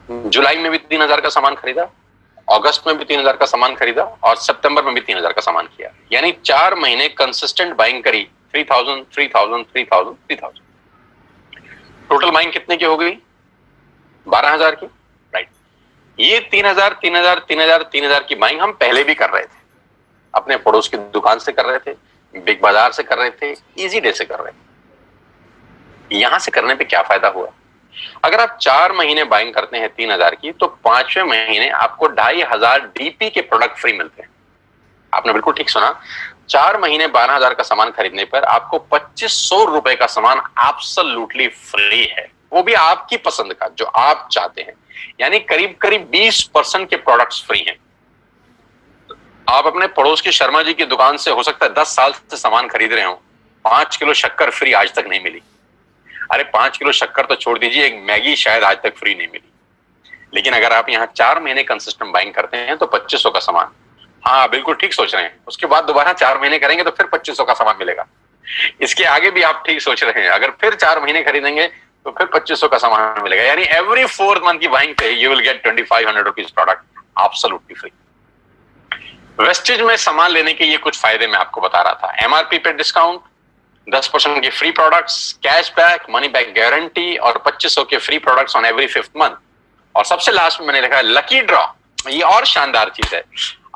जुलाई में भी 3000 का सामान खरीदा, अगस्त में भी 3000 का सामान खरीदा और सितंबर में भी 3000 का सामान किया। यानी 4 महीने कंसिस्टेंट बाइंग करी, 3000 3000 3000 3000। टोटल बाइंग कितने की हो गई? 12000 की, राइट। ये 3000 3000 3000 3000 की बाइंग हम पहले भी कर रहे थे, अपने पड़ोस की दुकान से कर रहे थे, बिग बाजार से कर रहे थे, इजी डे से कर रहे थे। यहां से करने पे क्या फायदा हुआ? अगर आप 4 महीने बाइंग करते हैं 3000 की तो 5वें महीने आपको 2500 डीपी के प्रोडक्ट फ्री मिलते हैं। आपने बिल्कुल ठीक सुना, 4 महीने 12000 का सामान खरीदने पर आपको 2500 रुपए का सामान एब्सोल्युटली फ्री है, वो भी आपकी पसंद का जो आप चाहते हैं। यानी करीब करीब 20% के प्रोडक्ट्स फ्री हैं। आप अपने पड़ोस के शर्मा जी की दुकान से हो सकता है 10 साल से सामान खरीद रहे हो, 5 किलो शक्कर फ्री आज तक नहीं मिली। अरे 5 किलो शक्कर तो छोड़ दीजिए, एक मैगी शायद आज तक फ्री नहीं मिली। लेकिन अगर आप यहाँ 4 महीने कंसिस्टेंट बाइंग करते हैं तो 2500 का सामान, हाँ बिल्कुल ठीक सोच रहे हैं, उसके बाद दोबारा 4 महीने करेंगे तो फिर 2500 का सामान मिलेगा। इसके आगे भी आप ठीक सोच रहे हैं, अगर फिर 4 महीने खरीदेंगे तो फिर 2500 का सामान मिलेगा। यानी एवरी 4th मंथ की बाइंग पे you will get 2500 rupees product absolutely free. Wastage में सामान लेने के ये कुछ फायदे मैं आपको बता रहा था। एमआरपी पे डिस्काउंट, 10% के free products, cashback, money back guarantee और 2500 के free products on every 5th month. और सबसे लास्ट में मैंने लिखा है लकी ड्रॉ। ये और शानदार चीज है,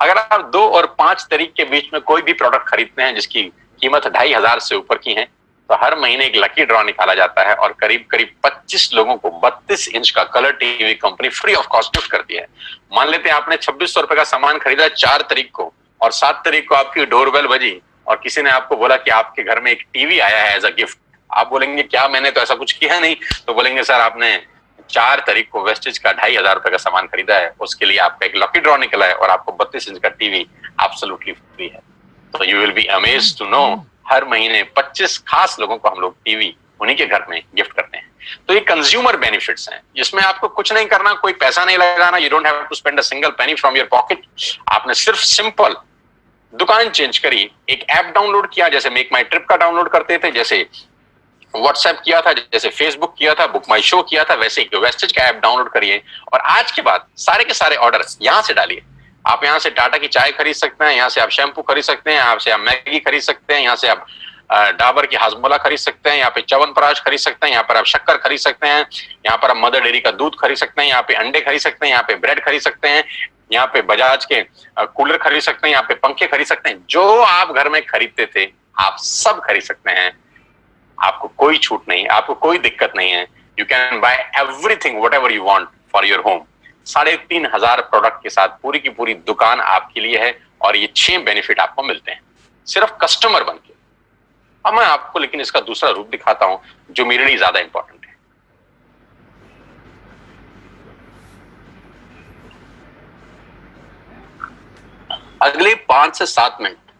अगर आप 2 और 5 तारीख के बीच में कोई भी प्रोडक्ट खरीदते हैं जिसकी कीमत 2500 से ऊपर की है तो हर महीने एक लकी ड्रॉ निकाला जाता है और करीब करीब 25 लोगों को 32 इंच का colour TV company free of cost gift करती है। मान लेते हैं आपने 2600 रुपए का सामान खरीदा 4 तारीख को और 7 तारीख को आपकी डोरबेल बजी और किसी ने आपको बोला कि आपके घर में एक टीवी आया है एज अ गिफ्ट। आप बोलेंगे क्या, मैंने तो ऐसा कुछ किया नहीं। तो बोलेंगे सर आपने 4 तारीख को वेस्टेज का 2500 रुपए का सामान खरीदा है, उसके लिए आपका एक लकी ड्रॉ निकला है और आपको 32 इंच का टीवी एब्सोल्युटली फ्री है। तो you will be amazed to know हर महीने 25 खास लोगों को हम लोग टीवी उन्हीं के घर में गिफ्ट करते हैं। तो ये कंज्यूमर बेनिफिट्स हैं, जिसमें आपको कुछ नहीं करना, कोई पैसा नहीं लगाना। You don't have to spend a single penny from your pocket. आपने सिर्फ सिंपल दुकान चेंज करी, एक ऐप डाउनलोड किया, जैसे मेक माई ट्रिप का डाउनलोड करते थे, जैसे व्हाट्सएप किया था, जैसे फेसबुक किया था, बुक माई शो किया था, वैसे ही वेस्टेज का ऐप डाउनलोड करिए और आज के बाद सारे के सारे ऑर्डर यहां से डालिए। आप यहाँ से टाटा की चाय खरीद सकते हैं, यहाँ से आप शैम्पू खरीद सकते हैं, यहाँ से आप मैगी खरीद सकते हैं, यहाँ से आप डाबर की हाजमोला खरीद सकते हैं, यहाँ पे च्यवनप्राश खरीद सकते हैं, यहाँ पर आप शक्कर खरीद सकते हैं, यहाँ पर आप मदर डेयरी का दूध खरीद सकते हैं, यहाँ पे अंडे खरीद सकते हैं, यहाँ पे ब्रेड खरीद सकते हैं, यहाँ पे बजाज के कूलर खरीद सकते हैं, यहाँ पे पंखे खरीद सकते हैं। जो आप घर में खरीदते थे आप सब खरीद सकते हैं। आपको कोई छूट नहीं, आपको कोई दिक्कत नहीं है। You can buy everything what ever you want for your home. 3500 product के साथ पूरी की पूरी दुकान आपके लिए है और ये 6 बेनिफिट आपको मिलते हैं सिर्फ कस्टमर बन के। अब मैं आपको लेकिन इसका दूसरा रूप दिखाता हूं जो मेरे लिए ज्यादा इंपॉर्टेंट है। अगले 5 से 7 मिनट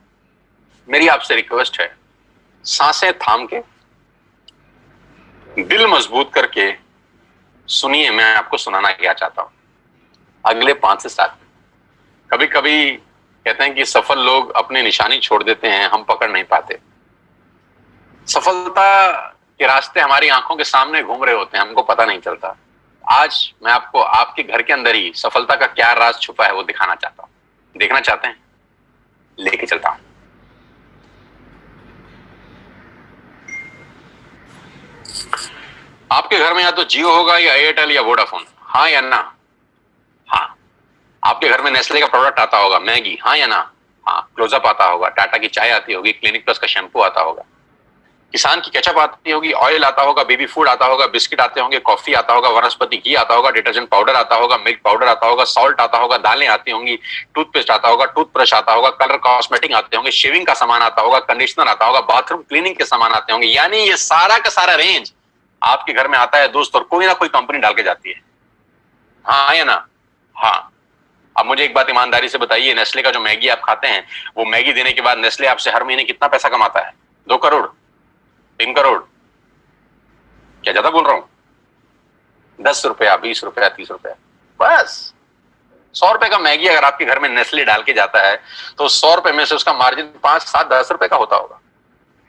मेरी आपसे रिक्वेस्ट है, सांसें थाम के, दिल मजबूत करके सुनिए मैं आपको सुनाना क्या चाहता हूं। अगले 5 से 7 मिनट। कभी कभी कहते हैं कि सफल लोग अपनी निशानी छोड़ देते हैं, हम पकड़ नहीं पाते। सफलता के रास्ते हमारी आंखों के सामने घूम रहे होते हैं, हमको पता नहीं चलता। आज मैं आपको आपके घर के अंदर ही सफलता का क्या राज छुपा है वो दिखाना चाहता हूं। देखना चाहते हैं? लेके चलता हूं। आपके घर में या तो जियो होगा या एयरटेल या वोडाफोन, हाँ या ना? हाँ। आपके घर में नेस्ले का प्रोडक्ट आता होगा, मैगी, हाँ या ना? हाँ। क्लोजअप आता होगा, टाटा की चाय आती होगी, क्लिनिक प्लस का शैम्पू आता होगा, किसान की केचप आती होगी, ऑयल आता होगा, बेबी फूड आता होगा, बिस्किट आते होंगे, कॉफी आता होगा, वनस्पति घी आता होगा, डिटर्जेंट पाउडर आता होगा, मिल्क पाउडर आता होगा, सॉल्ट आता होगा, दालें आती होंगी, टूथपेस्ट आता होगा, टूथब्रश आता होगा, कलर कॉस्मेटिक आते होंगे, शेविंग का सामान आता होगा, कंडीशनर आता होगा, बाथरूम क्लीनिंग के सामान आते होंगे। यानी ये सारा का सारा रेंज आपके घर में आता है दोस्त, और कोई ना कोई कंपनी डाल के जाती है, हाँ या ना? हाँ। अब मुझे एक बात ईमानदारी से बताइए, नेस्ले का जो मैगी आप खाते हैं, वो मैगी देने के बाद नेस्ले आपसे हर महीने कितना पैसा कमाता है? 2 करोड़, 3 करोड़? क्या ज्यादा बोल रहा हूं? 10 रुपया, 20 रुपया, 30 रुपया, बस। 100 रुपए का मैगी अगर आपके घर में नेस्ले डाल के जाता है तो 100 रुपए में से उसका मार्जिन 5, 7, 10 रुपए का होता होगा।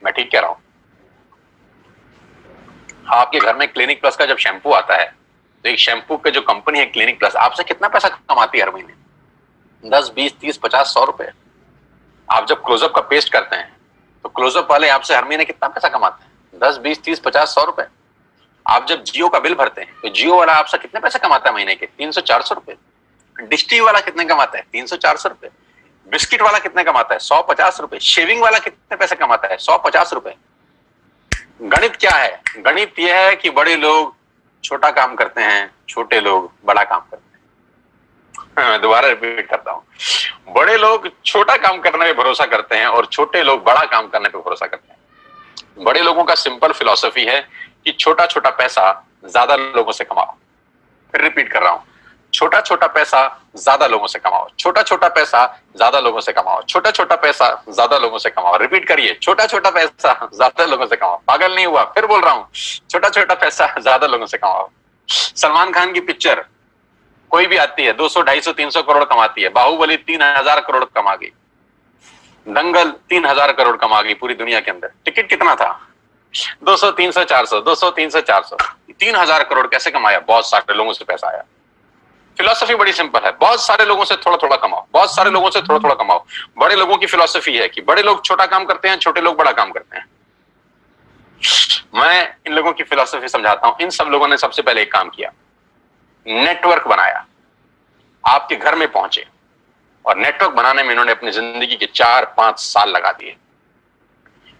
मैं ठीक कह रहा हूं? आपके घर में क्लिनिक प्लस का जब शैम्पू आता है तो एक शैम्पू के जो कंपनी है क्लिनिक प्लस, आपसे कितना पैसा कमाती है हर महीने? 10, 20, 30, 50, 100 रुपए। आप जब क्लोजअप का पेस्ट करते हैं तो क्लोजअप वाले आपसे हर महीने कितना पैसा कमाते हैं? 10, 20, 30, 50, 100 रुपए। आप जब जियो का बिल भरते हैं तो जियो वाला आपसे कितने पैसे कमाता है महीने के? 300, 400 रुपए। डिश टीवी वाला कितने कमाता है? 300, 400 रुपए। बिस्किट वाला कितने कमाता है? 150 रुपए। शेविंग वाला कितने पैसे कमाता है? 150 रुपए। गणित क्या है? गणित यह है कि बड़े लोग छोटा काम करते हैं, छोटे लोग बड़ा काम करते हैं। मैं दोबारा रिपीट करता हूं, बड़े लोग छोटा काम करने पे भरोसा करते हैं और छोटे लोग बड़ा काम करने पे भरोसा करते हैं। बड़े लोगों का सिंपल फिलॉसफी है कि छोटा छोटा पैसा ज्यादा लोगों से कमाओ। फिर रिपीट कर रहा हूं, छोटा छोटा पैसा ज्यादा लोगों से कमाओ, छोटा छोटा पैसा ज्यादा लोगों से कमाओ, छोटा छोटा पैसा ज्यादा लोगों से कमाओ। रिपीट करिए, छोटा छोटा पैसा ज्यादा लोगों से कमाओ। पागल नहीं हुआ? फिर बोल रहा हूं, छोटा छोटा पैसा ज्यादा लोगों से कमाओ। सलमान खान की पिक्चर कोई भी आती है 200, 250, 300 करोड़ कमाती है। बाहुबली 3000 करोड़ कमा गई, दंगल 3000 करोड़ कमा गई पूरी दुनिया के अंदर। टिकट कितना था? 200, 300, 400, 200, 300, 400, 3000 करोड़ कैसे कमाया? बहुत सारे लोगों से पैसा आया। फिलॉसफी बड़ी सिंपल है, बहुत सारे लोगों से थोड़ा थोड़ा कमाओ, बहुत सारे लोगों से थोड़ा थोड़ा कमाओ। बड़े लोगों की फिलॉसफी है कि बड़े लोग छोटा काम करते हैं, छोटे लोग बड़ा काम करते हैं। मैं इन लोगों की फिलॉसफी समझाता हूं। इन सब लोगों ने सबसे पहले एक काम किया, नेटवर्क बनाया, आपके घर में पहुंचे, और नेटवर्क बनाने में इन्होंने अपनी जिंदगी के 4-5 साल लगा दिए।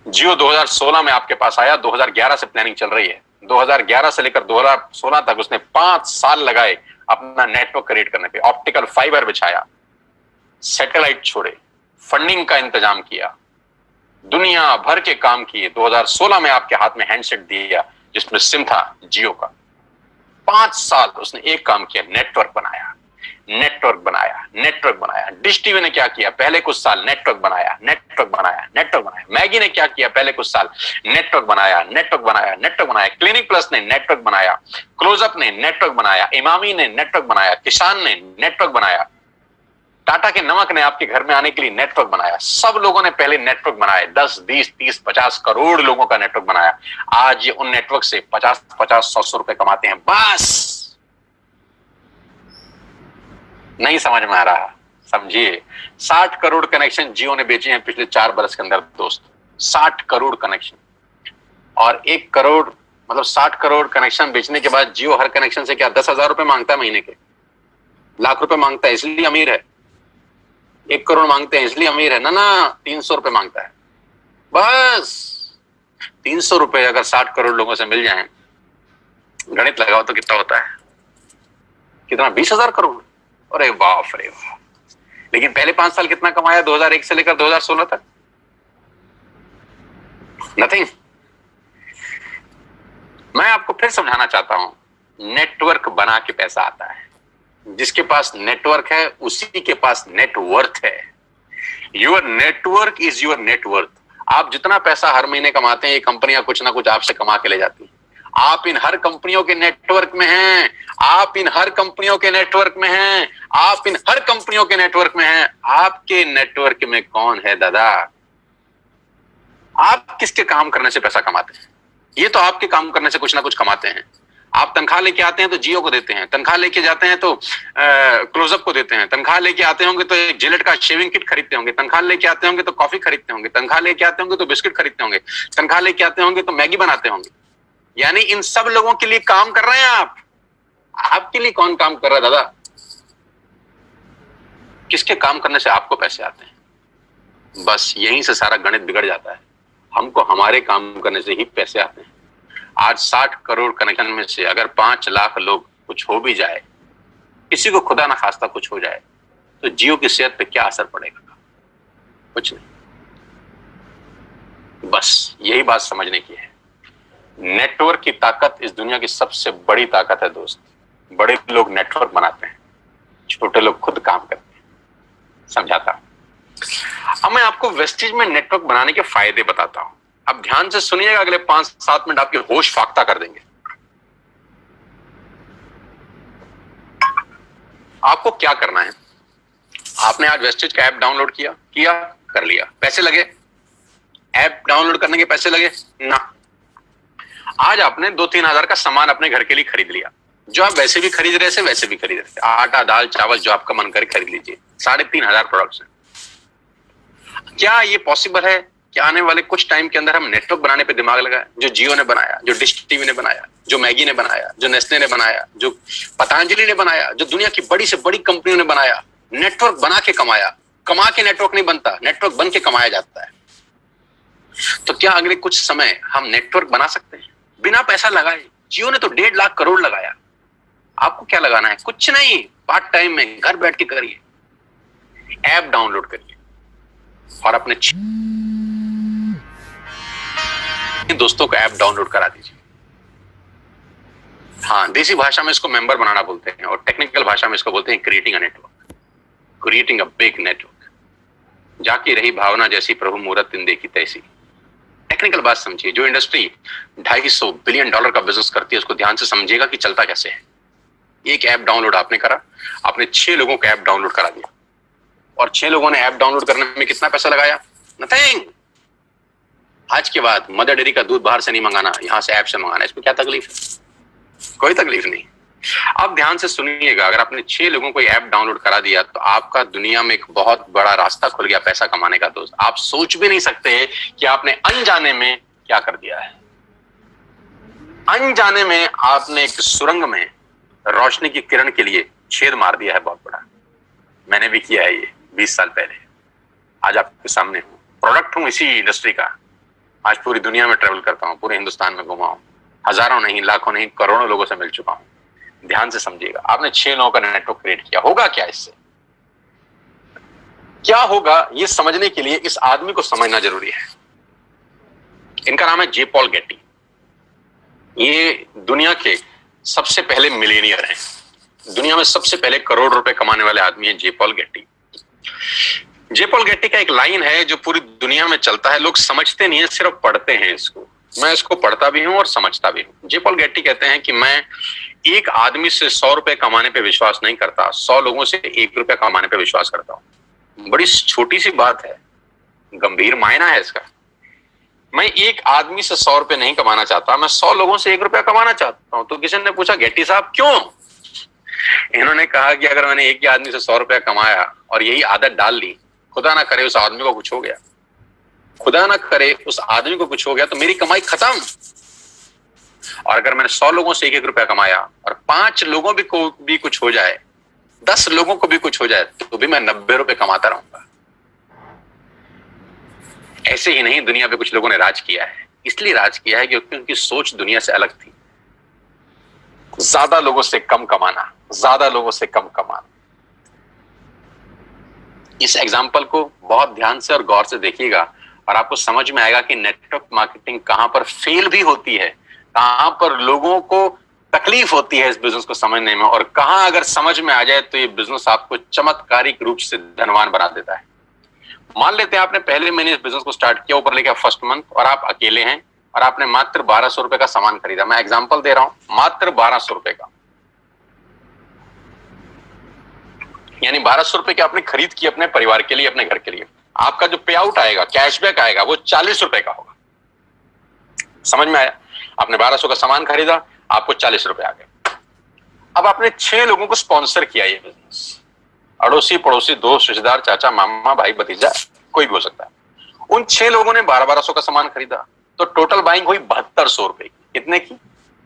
जियो 2016 में आपके पास आया, 2011 से प्लानिंग चल रही है। 2011 से लेकर 2016 तक उसने 5 साल लगाए अपना नेटवर्क क्रिएट करने पे। ऑप्टिकल फाइबर बिछाया, सैटेलाइट छोड़े, फंडिंग का इंतजाम किया, दुनिया भर के काम किए। 2016 में आपके हाथ में हैंडसेट दिया जिसमें सिम था जियो का। 5 साल उसने एक काम किया, नेटवर्क बनाया, नेटवर्क बनाया, नेटवर्क बनाया। डिश टीवी ने क्या किया? पहले कुछ साल नेटवर्क बनाया, नेटवर्क बनाया, नेटवर्क बनाया। मैगी ने क्या किया? पहले कुछ साल नेटवर्क बनाया, नेटवर्क बनाया, नेटवर्क बनाया। क्लिनिक प्लस ने नेटवर्क बनाया, क्लोजअप ने नेटवर्क बनाया, इमामी ने नेटवर्क बनाया, किसान ने नेटवर्क बनाया, टाटा के नमक ने आपके घर में आने के लिए नेटवर्क बनाया। सब लोगों ने पहले नेटवर्क बनाए, 10, 20, 30, 50 करोड़ लोगों का नेटवर्क बनाया। आज ये उन नेटवर्क से 50, 100 रुपए कमाते हैं। बस नहीं समझ में आ रहा? समझिए, 60 करोड़ कनेक्शन जियो ने बेचे हैं पिछले 4 बरस के अंदर दोस्त। 60 करोड़ कनेक्शन, और 1 करोड़ मतलब 60 करोड़ कनेक्शन बेचने के बाद जियो हर कनेक्शन से क्या 10,000 रुपए मांगता है महीने के? लाख रुपए मांगता है इसलिए अमीर है? 1 करोड़ मांगते हैं इसलिए अमीर है? ना, 300 रुपए मांगता है। बस 300 रुपए अगर 60 करोड़ लोगों से मिल जाएं, गणित लगाओ तो कितना होता है? कितना? 20,000 करोड़। अरे बाप रे बाप। लेकिन पहले 5 साल कितना कमाया 2001 से लेकर 2016 तक? नथिंग। मैं आपको फिर समझाना चाहता हूं, नेटवर्क बना के पैसा आता है। जिसके पास नेटवर्क है उसी के पास नेटवर्थ है। Your network is your net worth. आप जितना पैसा हर महीने कमाते हैं, ये कंपनियां कुछ ना कुछ आपसे कमा के ले जाती हैं। आप इन हर कंपनियों के नेटवर्क में हैं, आप इन हर कंपनियों के नेटवर्क में हैं, आप इन हर कंपनियों के नेटवर्क में हैं। आपके नेटवर्क में कौन है दादा? आप किसके काम करने से पैसा कमाते हैं? ये तो आपके काम करने से कुछ ना कुछ कमाते हैं। आप तनख्वाह लेके आते हैं तो जियो को देते हैं, तनख्वाह लेके जाते हैं तो क्लोजअप को देते हैं, तनख्वाह लेके आते होंगे तो एक जिलेट का शेविंग किट खरीदते होंगे, तनख्वाह लेके आते होंगे तो कॉफी खरीदते होंगे, तनख्वाह लेके आते होंगे तो बिस्किट खरीदते होंगे, तनख्वाह लेके आते होंगे तो मैगी बनाते होंगे। यानी इन सब लोगों के लिए काम कर रहे हैं आप। आपके लिए कौन काम कर रहा है दादा? किसके काम करने से आपको पैसे आते हैं? बस यहीं से सारा गणित बिगड़ जाता है। हमको हमारे काम करने से ही पैसे आते हैं। आज 60 करोड़ कनेक्शन में से अगर 5 लाख लोग कुछ हो भी जाए, किसी को खुदा ना खास्ता कुछ हो जाए, तो जियो की सेहत पे क्या असर पड़ेगा? कुछ नहीं। बस यही बात समझने की है। नेटवर्क की ताकत इस दुनिया की सबसे बड़ी ताकत है दोस्त। बड़े लोग नेटवर्क बनाते हैं, छोटे लोग खुद काम करते हैं। समझाता हूं। अब मैं आपको वेस्टेज में नेटवर्क बनाने के फायदे बताता हूं। अब ध्यान से सुनिएगा, अगले 5-7 मिनट आपके होश फाख्ता कर देंगे। आपको क्या करना है? आपने आज वेस्टेज का ऐप डाउनलोड किया, कर लिया। पैसे लगे? ऐप डाउनलोड करने के पैसे लगे ना। आज आपने 2-3 हजार का सामान अपने घर के लिए खरीद लिया, जो आप वैसे भी खरीद रहे थे, वैसे भी खरीद रहे थे। आटा, दाल, चावल, जो आपका मन करे खरीद लीजिए। 3,500 प्रोडक्ट्स हैं। क्या ये पॉसिबल है कि आने वाले कुछ टाइम के अंदर हम नेटवर्क बनाने पे दिमाग लगाए? जो जियो ने बनाया, जो डिश टीवी ने बनाया, जो मैगी ने बनाया, जो नेस्ले ने बनाया, जो पतंजलि ने बनाया, जो दुनिया की बड़ी से बड़ी कंपनियों ने बनाया, नेटवर्क बना के कमाया। कमा के नेटवर्क नहीं बनता, नेटवर्क बन के कमाया जाता है। तो क्या अगले कुछ समय हम नेटवर्क बना सकते हैं बिना पैसा लगाए? जियो ने तो 1.5 लाख करोड़ लगाया। आपको क्या लगाना है? कुछ नहीं। पार्ट टाइम में घर बैठ के करिए, ऐप डाउनलोड करिए और अपने दोस्तों को ऐप डाउनलोड करा दीजिए। हाँ, देसी भाषा में इसको मेंबर बनाना बोलते हैं और टेक्निकल भाषा में इसको बोलते हैं creating a network, creating a big network. जाकी रही भावना जैसी प्रभु मूरत दिन देखी तैसी। टेक्निकल बात समझिए। जो इंडस्ट्री $250 बिलियन का बिजनेस करती है, उसको ध्यान से समझिएगा कि चलता कैसे है। एक ऐप डाउनलोड आपने करा, आपने 6 लोगों को ऐप डाउनलोड करा दिया और 6 लोगों ने ऐप डाउनलोड करने में कितना पैसा लगाया? नथिंग। आज के बाद मदर डेयरी का दूध बाहर से नहीं मंगाना, यहां से ऐप से मंगाना। इसमें क्या तकलीफ है? कोई तकलीफ नहीं। अब ध्यान से सुनिएगा, अगर आपने 6 लोगों को ऐप डाउनलोड करा दिया तो आपका दुनिया में एक बहुत बड़ा रास्ता खुल गया पैसा कमाने का दोस्त। आप सोच भी नहीं सकते कि आपने अनजाने में क्या कर दिया है। अनजाने में आपने एक सुरंग में रोशनी की किरण के लिए छेद मार दिया है बहुत बड़ा। मैंने भी किया है ये 20 साल पहले। आज आपके सामने हूं, प्रोडक्ट हूं इसी इंडस्ट्री का। आज पूरी दुनिया में ट्रेवल करता हूं, पूरे हिंदुस्तान में घुमा हूं, हजारों नहीं, लाखों नहीं, करोड़ों लोगों से मिल चुका हूं। ध्यान से समझिएगा, आपने 6 लोगों का नेटवर्क क्रिएट किया। होगा क्या इससे? क्या होगा ये समझने के लिए इस आदमी को समझना जरूरी है। इनका नाम है जे पॉल गेटी। ये दुनिया के सबसे पहले मिलियनियर हैं। दुनिया में सबसे पहले करोड़ रुपए कमाने वाले आदमी हैं जे पॉल गेटी। जे पॉल गेटी का एक लाइन है जो पूरी दुनिया में चलता है। लोग समझते नहीं है, सिर्फ पढ़ते हैं इसको। मैं इसको पढ़ता भी हूं और समझता भी हूं। जे पॉल गेटी कहते हैं कि मैं एक आदमी से 100 रुपए कमाने पे विश्वास नहीं करता, 100 लोगों से 1 रुपया कमाने पे विश्वास करता हूं। बड़ी छोटी सी बात है, गंभीर मायना है इसका। मैं एक आदमी से 100 रुपए नहीं कमाना चाहता, मैं 100 लोगों से 1 रुपया कमाना चाहता हूं। तो किसी ने पूछा, गेटी साहब क्यों? इन्होंने कहा कि अगर मैंने एक ही आदमी से 100 रुपया कमाया और यही आदत डाल ली, खुदा ना करे उस आदमी को कुछ हो गया, खुदा ना करे उस आदमी को कुछ हो गया, तो मेरी कमाई खत्म। और अगर मैंने 100 लोगों से 1-1 रुपया कमाया और 5 लोगों को भी कुछ हो जाए, 10 लोगों को भी कुछ हो जाए, तो भी मैं 90 रुपए कमाता रहूंगा। ऐसे ही नहीं, दुनिया पे कुछ लोगों ने राज किया है। इसलिए राज किया है क्योंकि उनकी सोच दुनिया से अलग थी। ज्यादा लोगों से कम कमाना, ज्यादा लोगों से कम कमाना। इस एग्जाम्पल को बहुत ध्यान से और गौर से देखिएगा और आपको समझ में आएगा कि नेटवर्क मार्केटिंग कहां पर फेल भी होती है, कहां पर लोगों को तकलीफ होती है इस बिजनेस को समझने में, और कहां अगर समझ में आ जाए तो ये बिजनेस आपको चमत्कारिक रूप से धनवान बना देता है। मान लेते हैं आपने पहले महीने इस बिजनेस को स्टार्ट किया, ऊपर लेके फर्स्ट मंथ, और आप अकेले हैं और आपने मात्र 1200 रुपए का सामान खरीदा। मैं एग्जांपल दे रहा हूं, मात्र 1200 रुपए का, यानी 1200 रुपए की आपने खरीद की अपने परिवार के लिए, अपने घर के लिए। आपका जो पे आउट आएगा, कैशबैक आएगा, वो 40 रुपए का होगा। समझ में आया? आपने 1200 का सामान खरीदा, आपको 40 रुपए आ गए। अब आपने 6 लोगों को स्पॉन्सर किया ये बिजनेस, अड़ोसी पड़ोसी, दोस्त, रिश्तेदार, चाचा, मामा, भाई, भतीजा, कोई भी हो सकता है। उन 6 लोगों ने 1200 का सामान खरीदा, तो टोटल बाइंग हुई 7200 रुपए की। कितने की?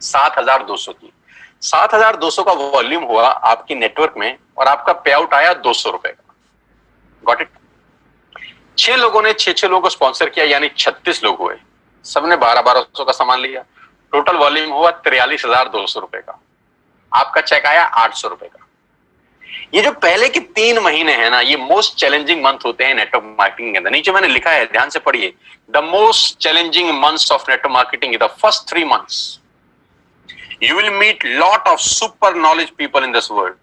7200 की। 7200 का वॉल्यूम हुआ आपकी नेटवर्क में, और आपका पे आउट आया 200 रुपए का। Got it? 6 लोगों ने 6 लोगों को स्पॉन्सर किया, यानी 36 लोग हुए, सबने 1200 का सामान लिया, टोटल वॉल्यूम हुआ 43,200 रुपए का। आपका चेक आया 800 रुपए का। ये जो पहले के 3 महीने हैं ना, ये मोस्ट चैलेंजिंग मंथ होते हैं नेटवर्क मार्केटिंग के अंदर। नीचे मैंने लिखा है, ध्यान से पढ़िए, the most challenging months of network marketing, the first 3 months. You will meet lot of super knowledge people in this world.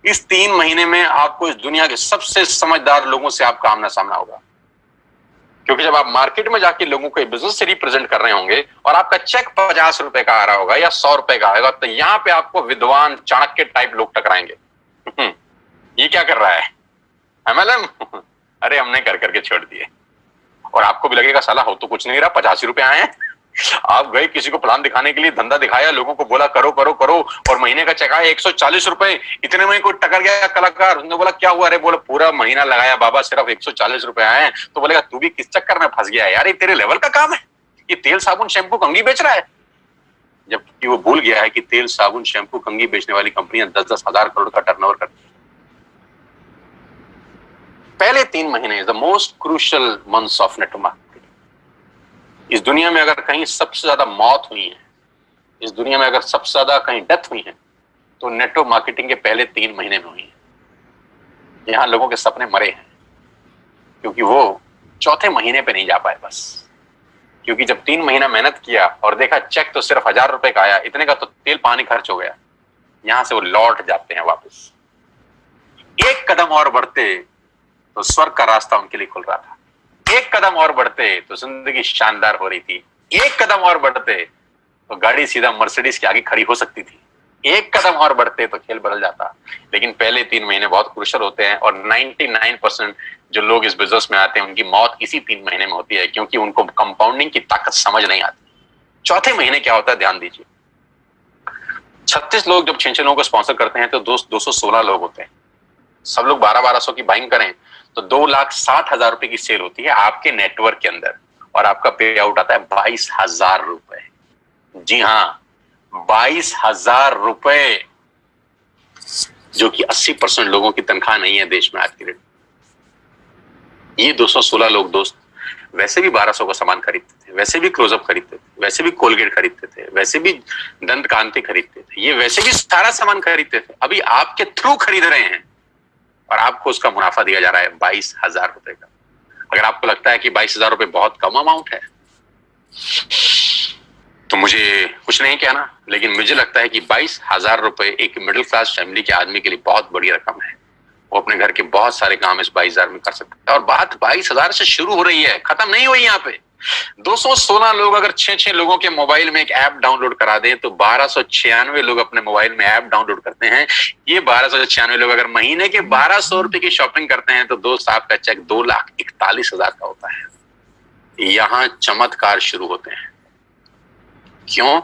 इस 3 महीने में आपको इस दुनिया के सबसे समझदार लोगों से आपका आमना सामना होगा, क्योंकि जब आप मार्केट में जाके लोगों को बिजनेस से रिप्रेजेंट कर रहे होंगे और आपका चेक 50 रुपए का आ रहा होगा या 100 रुपए का आएगा, तो यहाँ पे आपको विद्वान, चाणक्य टाइप लोग टकराएंगे। ये क्या कर रहा है MLM? अरे हमने कर करके छोड़ दिए। और आपको भी लगेगा साला हो तो कुछ नहीं रहा, 85 रुपए आए हैं। आप गए किसी को प्लान दिखाने के लिए, धंधा दिखाया, लोगों को बोला करो करो करो, और महीने का चेक आया 140 रुपए। इतने में कोई टकर गया कलाकार, उसने बोला क्या हुआ? अरे बोला पूरा महीना लगाया बाबा, सिर्फ 140 रुपए आए हैं। तो बोलेगा तू भी किस चक्कर में फंस गया यार, ये तेरे लेवल का काम है, ये तेल साबुन शैम्पू कंघी बेच रहा है। जबकि वो भूल गया है कि तेल साबुन शैम्पू कंघी बेचने वाली कंपनियां 10-10 हजार करोड़ का टर्नओवर करती है। पहले 3 महीने the most crucial months of network marketing. इस दुनिया में अगर कहीं सबसे ज्यादा मौत हुई है, इस दुनिया में अगर सबसे ज्यादा कहीं डेथ हुई है, तो नेटवर्क मार्केटिंग के पहले 3 महीने में हुई है। यहां लोगों के सपने मरे हैं, क्योंकि वो चौथे महीने पे नहीं जा पाए बस। क्योंकि जब 3 महीना मेहनत किया और देखा चेक तो सिर्फ 1000 रुपए का आया, इतने का तो तेल पानी खर्च हो गया, यहां से वो लौट जाते हैं वापस। एक कदम और बढ़ते तो स्वर्ग का रास्ता उनके लिए खुल रहा था। एक कदम और बढ़ते तो जिंदगी शानदार हो रही थी। एक कदम और बढ़ते तो गाड़ी सीधा मर्सिडीज के आगे खड़ी हो सकती थी। एक कदम और बढ़ते तो खेल बदल जाता। लेकिन पहले 3 महीने बहुत क्रूशियल होते हैं, और 99% जो लोग इस बिजनेस में आते हैं उनकी मौत इसी 3 महीने में होती है, क्योंकि उनको कंपाउंडिंग की ताकत समझ नहीं आती। चौथे महीने क्या होता है, ध्यान दीजिए। 36 लोग जब 6 लोगों को स्पॉन्सर करते हैं तो 216 लोग होते हैं। सब लोग 1200 की बाइंग करें तो 2,60,000 रुपए की सेल होती है आपके नेटवर्क के अंदर, और आपका पे आउट आता है 22,000 रुपए। जी हाँ, 22,000 रुपए, जो कि 80% लोगों की तनख्वाह नहीं है देश में आज की डेट। ये 216 लोग दोस्त वैसे भी 1200 का सामान खरीदते थे, वैसे भी क्लोजअप खरीदते थे, वैसे भी कोलगेट खरीदते थे, वैसे भी दंत कांति खरीदते थे, ये वैसे भी सारा सामान खरीदते थे। अभी आपके थ्रू खरीद रहे हैं और आपको उसका मुनाफा दिया जा रहा है 22,000 रुपए का। अगर आपको लगता है कि 22,000 रुपए बहुत कम अमाउंट है, तो मुझे कुछ नहीं कहना, लेकिन मुझे लगता है कि 22,000 रुपए एक मिडिल क्लास फैमिली के आदमी के लिए बहुत बड़ी रकम है। वो अपने घर के बहुत सारे काम इस 22,000 में कर सकता है। और बात 22,000 से शुरू हो रही है, खत्म नहीं हुई। यहाँ पे 216 लोग अगर 6 लोगों के मोबाइल में एक ऐप डाउनलोड करा दें तो 1296 लोग अपने मोबाइल में ऐप डाउनलोड करते हैं। ये 1296 लोग अगर महीने के 1200 रुपए की शॉपिंग करते हैं तो दोस्त आपका चेक 2,41,000 का होता है। यहां चमत्कार शुरू होते हैं। क्यों?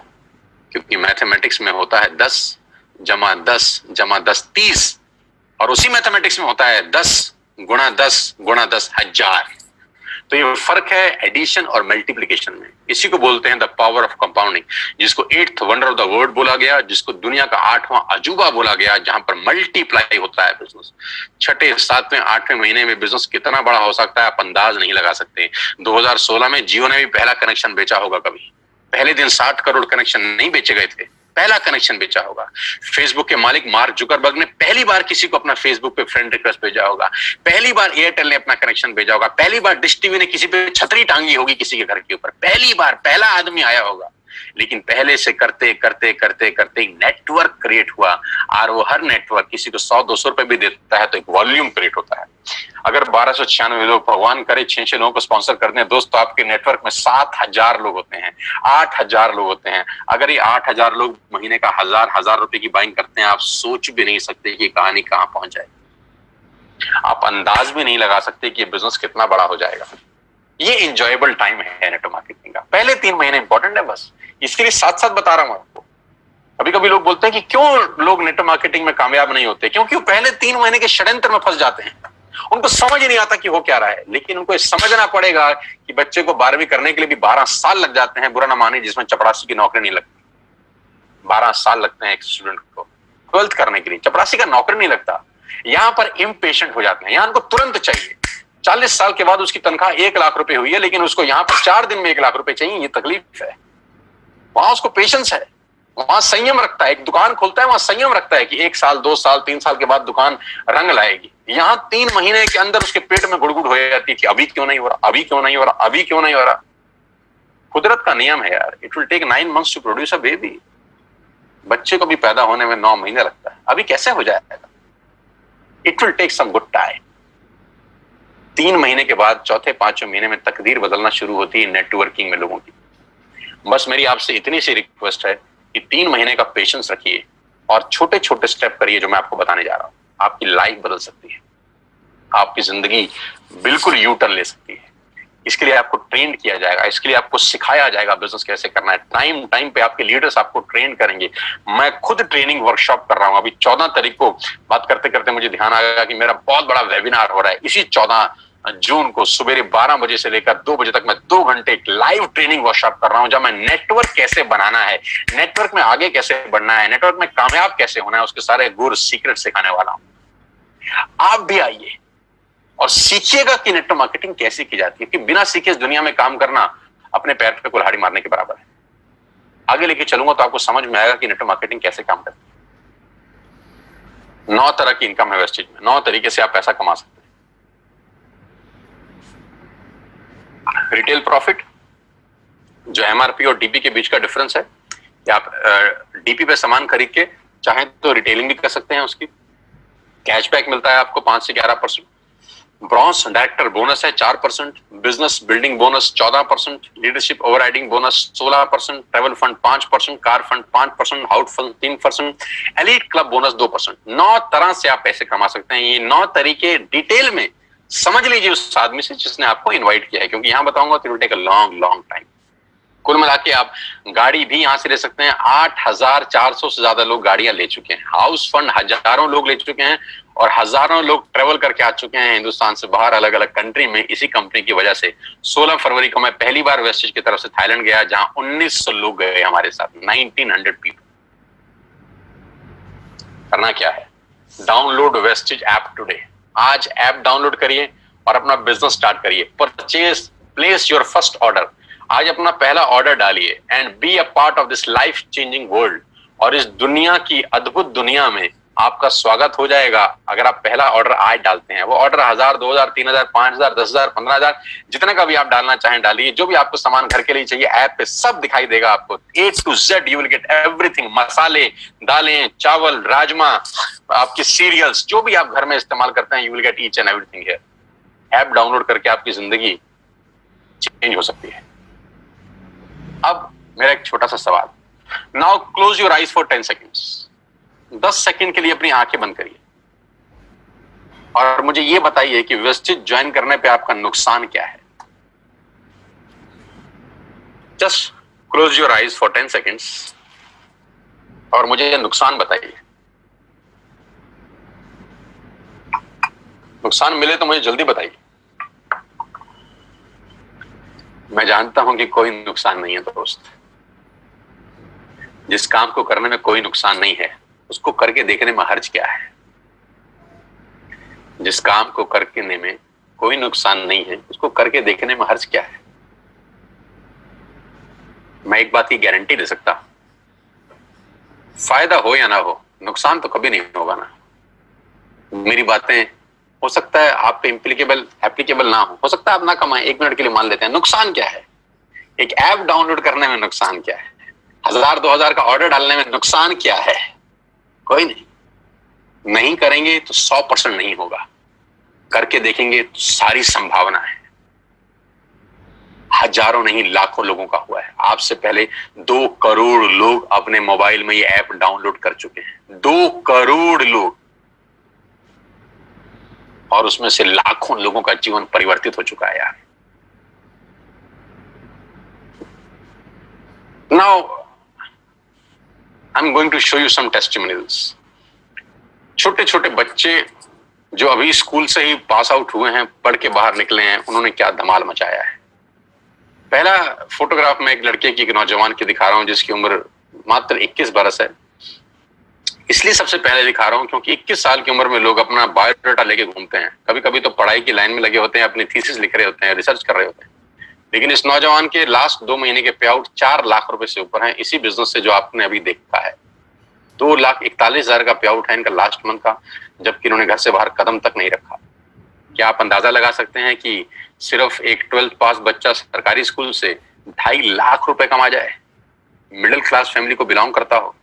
क्योंकि मैथमेटिक्स में होता है 10 + 10 + 10 30, और उसी मैथमेटिक्स में होता है 10 × 10 × 10,000। तो ये फर्क है एडिशन और मल्टीप्लिकेशन में। इसी को बोलते हैं द पावर ऑफ कंपाउंडिंग, जिसको 8th wonder of the world बोला गया, जिसको दुनिया का 8वां अजूबा बोला गया, जहां पर मल्टीप्लाई होता है बिजनेस। 6, 7, 8वें महीने में बिजनेस कितना बड़ा हो सकता है आप अंदाज नहीं लगा सकते। 2016 में जियो ने भी पहला कनेक्शन बेचा होगा। कभी पहले दिन 60 करोड़ कनेक्शन नहीं बेचे गए थे, पहला कनेक्शन बेचा होगा। फेसबुक के मालिक मार्क जुकरबर्ग ने पहली बार किसी को अपना फेसबुक पे फ्रेंड रिक्वेस्ट भेजा होगा। पहली बार एयरटेल ने अपना कनेक्शन भेजा होगा। पहली बार डिश टीवी ने किसी पे छतरी टांगी होगी किसी के घर के ऊपर। पहली बार पहला आदमी आया होगा। लेकिन पहले से करते करते करते करते एक नेटवर्क क्रिएट हुआ, और वो हर नेटवर्क किसी को 100-200 रुपए भी देता है तो एक वॉल्यूम क्रिएट होता है। अगर 1296 लोग, भगवान करे 6 लोगों को स्पॉन्सर कर दें दोस्त, तो आपके नेटवर्क में 7000 लोग होते हैं, 8000 लोग होते हैं। अगर ये 8000 लोग महीने का 1000 रुपए की बाइंग करते हैं, आप सोच भी नहीं सकते कि कहानी कहां पहुंच जाए। आप अंदाज भी नहीं लगा सकते कि ये बिजनेस कितना बड़ा हो जाएगा। ये इंजॉयबल टाइम है नेटवर्क मार्केटिंग का। पहले 3 महीने इंपॉर्टेंट है, बस इसके लिए साथ साथ बता रहा हूं आपको। कभी कभी लोग बोलते हैं कि क्यों लोग नेटवर्क मार्केटिंग में कामयाब नहीं होते, क्योंकि वो पहले 3 महीने के षड्यंत्र में फंस जाते हैं। उनको समझ ही नहीं आता कि हो क्या रहा है, लेकिन उनको समझना पड़ेगा कि बच्चे को 12वीं करने के लिए भी 12 साल लग जाते हैं, बुरा ना माने, जिसमें चपरासी की नौकरी नहीं लगती। 12 साल लगते हैं एक स्टूडेंट को 12th करने के लिए, चपरासी का नौकरी नहीं लगता। यहां पर इम्पेशेंट हो जाते हैं, यहां उनको तुरंत चाहिए। 40 साल के बाद उसकी तनख्वाह 1 लाख रुपए हुई है, लेकिन उसको यहां पर 4 दिन में 1 लाख रुपए चाहिए। ये तकलीफ है। वहां उसको पेशेंस है, वहां संयम रखता है। एक दुकान खोलता है, वहां संयम रखता है कि 1 साल 2 साल 3 साल के बाद दुकान रंग लाएगी। यहां 3 महीने के अंदर उसके पेट में गुड़गुड़ हो जाती है कि अभी क्यों नहीं हो रहा, अभी क्यों नहीं हो रहा, अभी क्यों नहीं हो रहा। कुदरत का नियम है यार, it will take 9 months to produce a baby. बच्चे को भी पैदा होने में 9 महीने लगता है, अभी कैसे हो जाएगा। It will take some good time. 3 महीने के बाद चौथे 5वें महीने में तकदीर बदलना शुरू होती है नेटवर्किंग में लोगों की। बस मेरी आपसे इतनी सी रिक्वेस्ट है कि 3 महीने का पेशेंस रखिए और छोटे छोटे स्टेप करिए, जो मैं आपको बताने जा रहा हूं। आपकी लाइफ बदल सकती है, आपकी जिंदगी बिल्कुल यू टर्न ले सकती है। इसके लिए आपको ट्रेन किया जाएगा, इसके लिए आपको सिखाया जाएगा बिजनेस कैसे करना है। टाइम टाइम पे आपके लीडर्स आपको ट्रेन करेंगे। मैं खुद ट्रेनिंग वर्कशॉप कर रहा हूं। अभी 14 तारीख को बात करते करते मुझे ध्यान आया कि मेरा बहुत बड़ा वेबिनार हो रहा है। इसी 14 जून को सुबह 12 बजे से लेकर 2 बजे तक मैं 2 घंटे एक लाइव ट्रेनिंग वर्कशॉप कर रहा हूं, जब मैं नेटवर्क कैसे बनाना है, नेटवर्क में आगे कैसे बढ़ना है, नेटवर्क में कामयाब कैसे होना है, उसके सारे गुर सीक्रेट सिखाने वाला हूं। आप भी आइए और सीखिएगा कि नेटवर्क मार्केटिंग कैसे की जाती है, कि बिना सीखे इस दुनिया में काम करना अपने पैर पे कुल्हाड़ी मारने के बराबर है। आगे लेके चलूंगा तो आपको समझ में आएगा कि नेटवर्क मार्केटिंग कैसे काम करती है। 9 तरह की इनकम है वेस्टेज में, 9 तरीके से आप पैसा कमा सकते हैं। रिटेल प्रॉफिट, जो एमआरपी और डीपी के बीच का डिफरेंस है, कि आप डीपी पे सामान खरीद के चाहें तो रिटेलिंग भी कर सकते हैं, उसकी कैशबैक मिलता है आपको 5 से 11%। ब्रॉन्ज डायरेक्टर बोनस है 4%, business building bonus 14%, leadership overriding bonus 16%, travel fund 5%, car fund 5%, house fund 3%, elite club bonus 2%। 9 तरह से आप पैसे कमा सकते हैं। ये 9 तरीके डिटेल में समझ लीजिए उस आदमी से जिसने आपको इनवाइट किया है, क्योंकि यहां बताऊंगा तो it will take a long time. कुल मिला के आप गाड़ी भी यहां से ले सकते हैं। 8400 से ज्यादा लोग गाड़ियां ले चुके हैं। हाउस फंड हजारों लोग ले चुके हैं और हजारों लोग ट्रेवल करके आ चुके हैं हिंदुस्तान से बाहर, अलग अलग कंट्री में, इसी कंपनी की वजह से। 16 फरवरी को मैं पहली बार वेस्टेज की तरफ से थाईलैंड गया, जहां 1900 लोग गए हमारे साथ, 1900 पीपल। करना क्या है, डाउनलोड वेस्टेज ऐप टुडे। आज ऐप डाउनलोड करिए और अपना बिजनेस स्टार्ट करिए। Purchase, place your first order. आज अपना पहला ऑर्डर डालिए and be a part of this life changing world. और इस दुनिया की अद्भुत दुनिया में आपका स्वागत हो जाएगा अगर आप पहला ऑर्डर आज डालते हैं। वो ऑर्डर 1000, 2000, 3000, 5000, 10000, 15000, जितने का भी आप डालना चाहें डालिए। जो भी आपको सामान घर के लिए चाहिए ऐप पे सब दिखाई देगा आपको, A to Z you will get everything. मसाले, दालें, चावल, राजमा, आपके सीरियल्स, जो भी आप घर में इस्तेमाल करते हैं, you will get each and everything here. App download करके आपकी जिंदगी चेंज हो सकती है। अब मेरा एक छोटा सा सवाल, now close your eyes for 10 seconds. 10 second के लिए अपनी आंखें बंद करिए और मुझे यह बताइए कि वेस्टेज ज्वाइन करने पे आपका नुकसान क्या है। Just close your eyes for 10 seconds और मुझे नुकसान बताइए। नुकसान मिले तो मुझे जल्दी बताइए। मैं जानता हूं कि कोई नुकसान नहीं है दोस्त। जिस काम को करने में कोई नुकसान नहीं है उसको करके देखने में हर्ज क्या है। जिस काम को करने में कोई नुकसान नहीं है उसको करके देखने में हर्ज क्या है। मैं एक बात की गारंटी दे सकता, फायदा हो या ना हो, नुकसान तो कभी नहीं होगा ना। मेरी बातें हो सकता है आप पे एप्लीकेबल ना हो सकता है आप ना कमाएं, 1 मिनट के लिए मान लेते हैं। नुकसान क्या है? एक ऐप डाउनलोड करने में नुकसान क्या है? 1000-2000 का ऑर्डर डालने में नुकसान क्या है? कोई नहीं करेंगे तो 100% नहीं होगा, करके देखेंगे तो सारी संभावना है। हजारों नहीं लाखों लोगों का हुआ है। आपसे पहले 2 करोड़ लोग अपने मोबाइल में ये ऐप डाउनलोड कर चुके हैं, 2 करोड़ लोग, और उसमें से लाखों लोगों का जीवन परिवर्तित हो चुका है यार। Now I am going to show you some testimonials. छोटे छोटे बच्चे जो अभी स्कूल से ही पास आउट हुए हैं, पढ़ के बाहर निकले हैं, उन्होंने क्या धमाल मचाया है। पहला फोटोग्राफ में एक लड़के की, एक नौजवान की दिखा रहा हूं जिसकी उम्र मात्र 21 बरस है। इसलिए सबसे पहले दिखा रहा हूं क्योंकि 21 साल की उम्र में लोग अपना बायोडाटा लेके घूमते हैं। कभी कभी तो पढ़ाई की लाइन में लगे होते हैं, अपनी थीसिस लिख रहे होते हैं, रिसर्च कर रहे होते हैं। लेकिन इस नौजवान के लास्ट 2 महीने के पे आउट 4 लाख रुपए से ऊपर है, इसी बिजनेस से जो आपने अभी देखा है। 2,41,000 का पे आउट है इनका लास्ट मंथ का, जबकि इन्होंने घर से बाहर कदम तक नहीं रखा। क्या आप अंदाजा लगा सकते हैं कि सिर्फ एक 12th पास बच्चा सरकारी स्कूल से 2.5 लाख रुपए कमा जाए, मिडिल क्लास फैमिली को बिलोंग करता हो?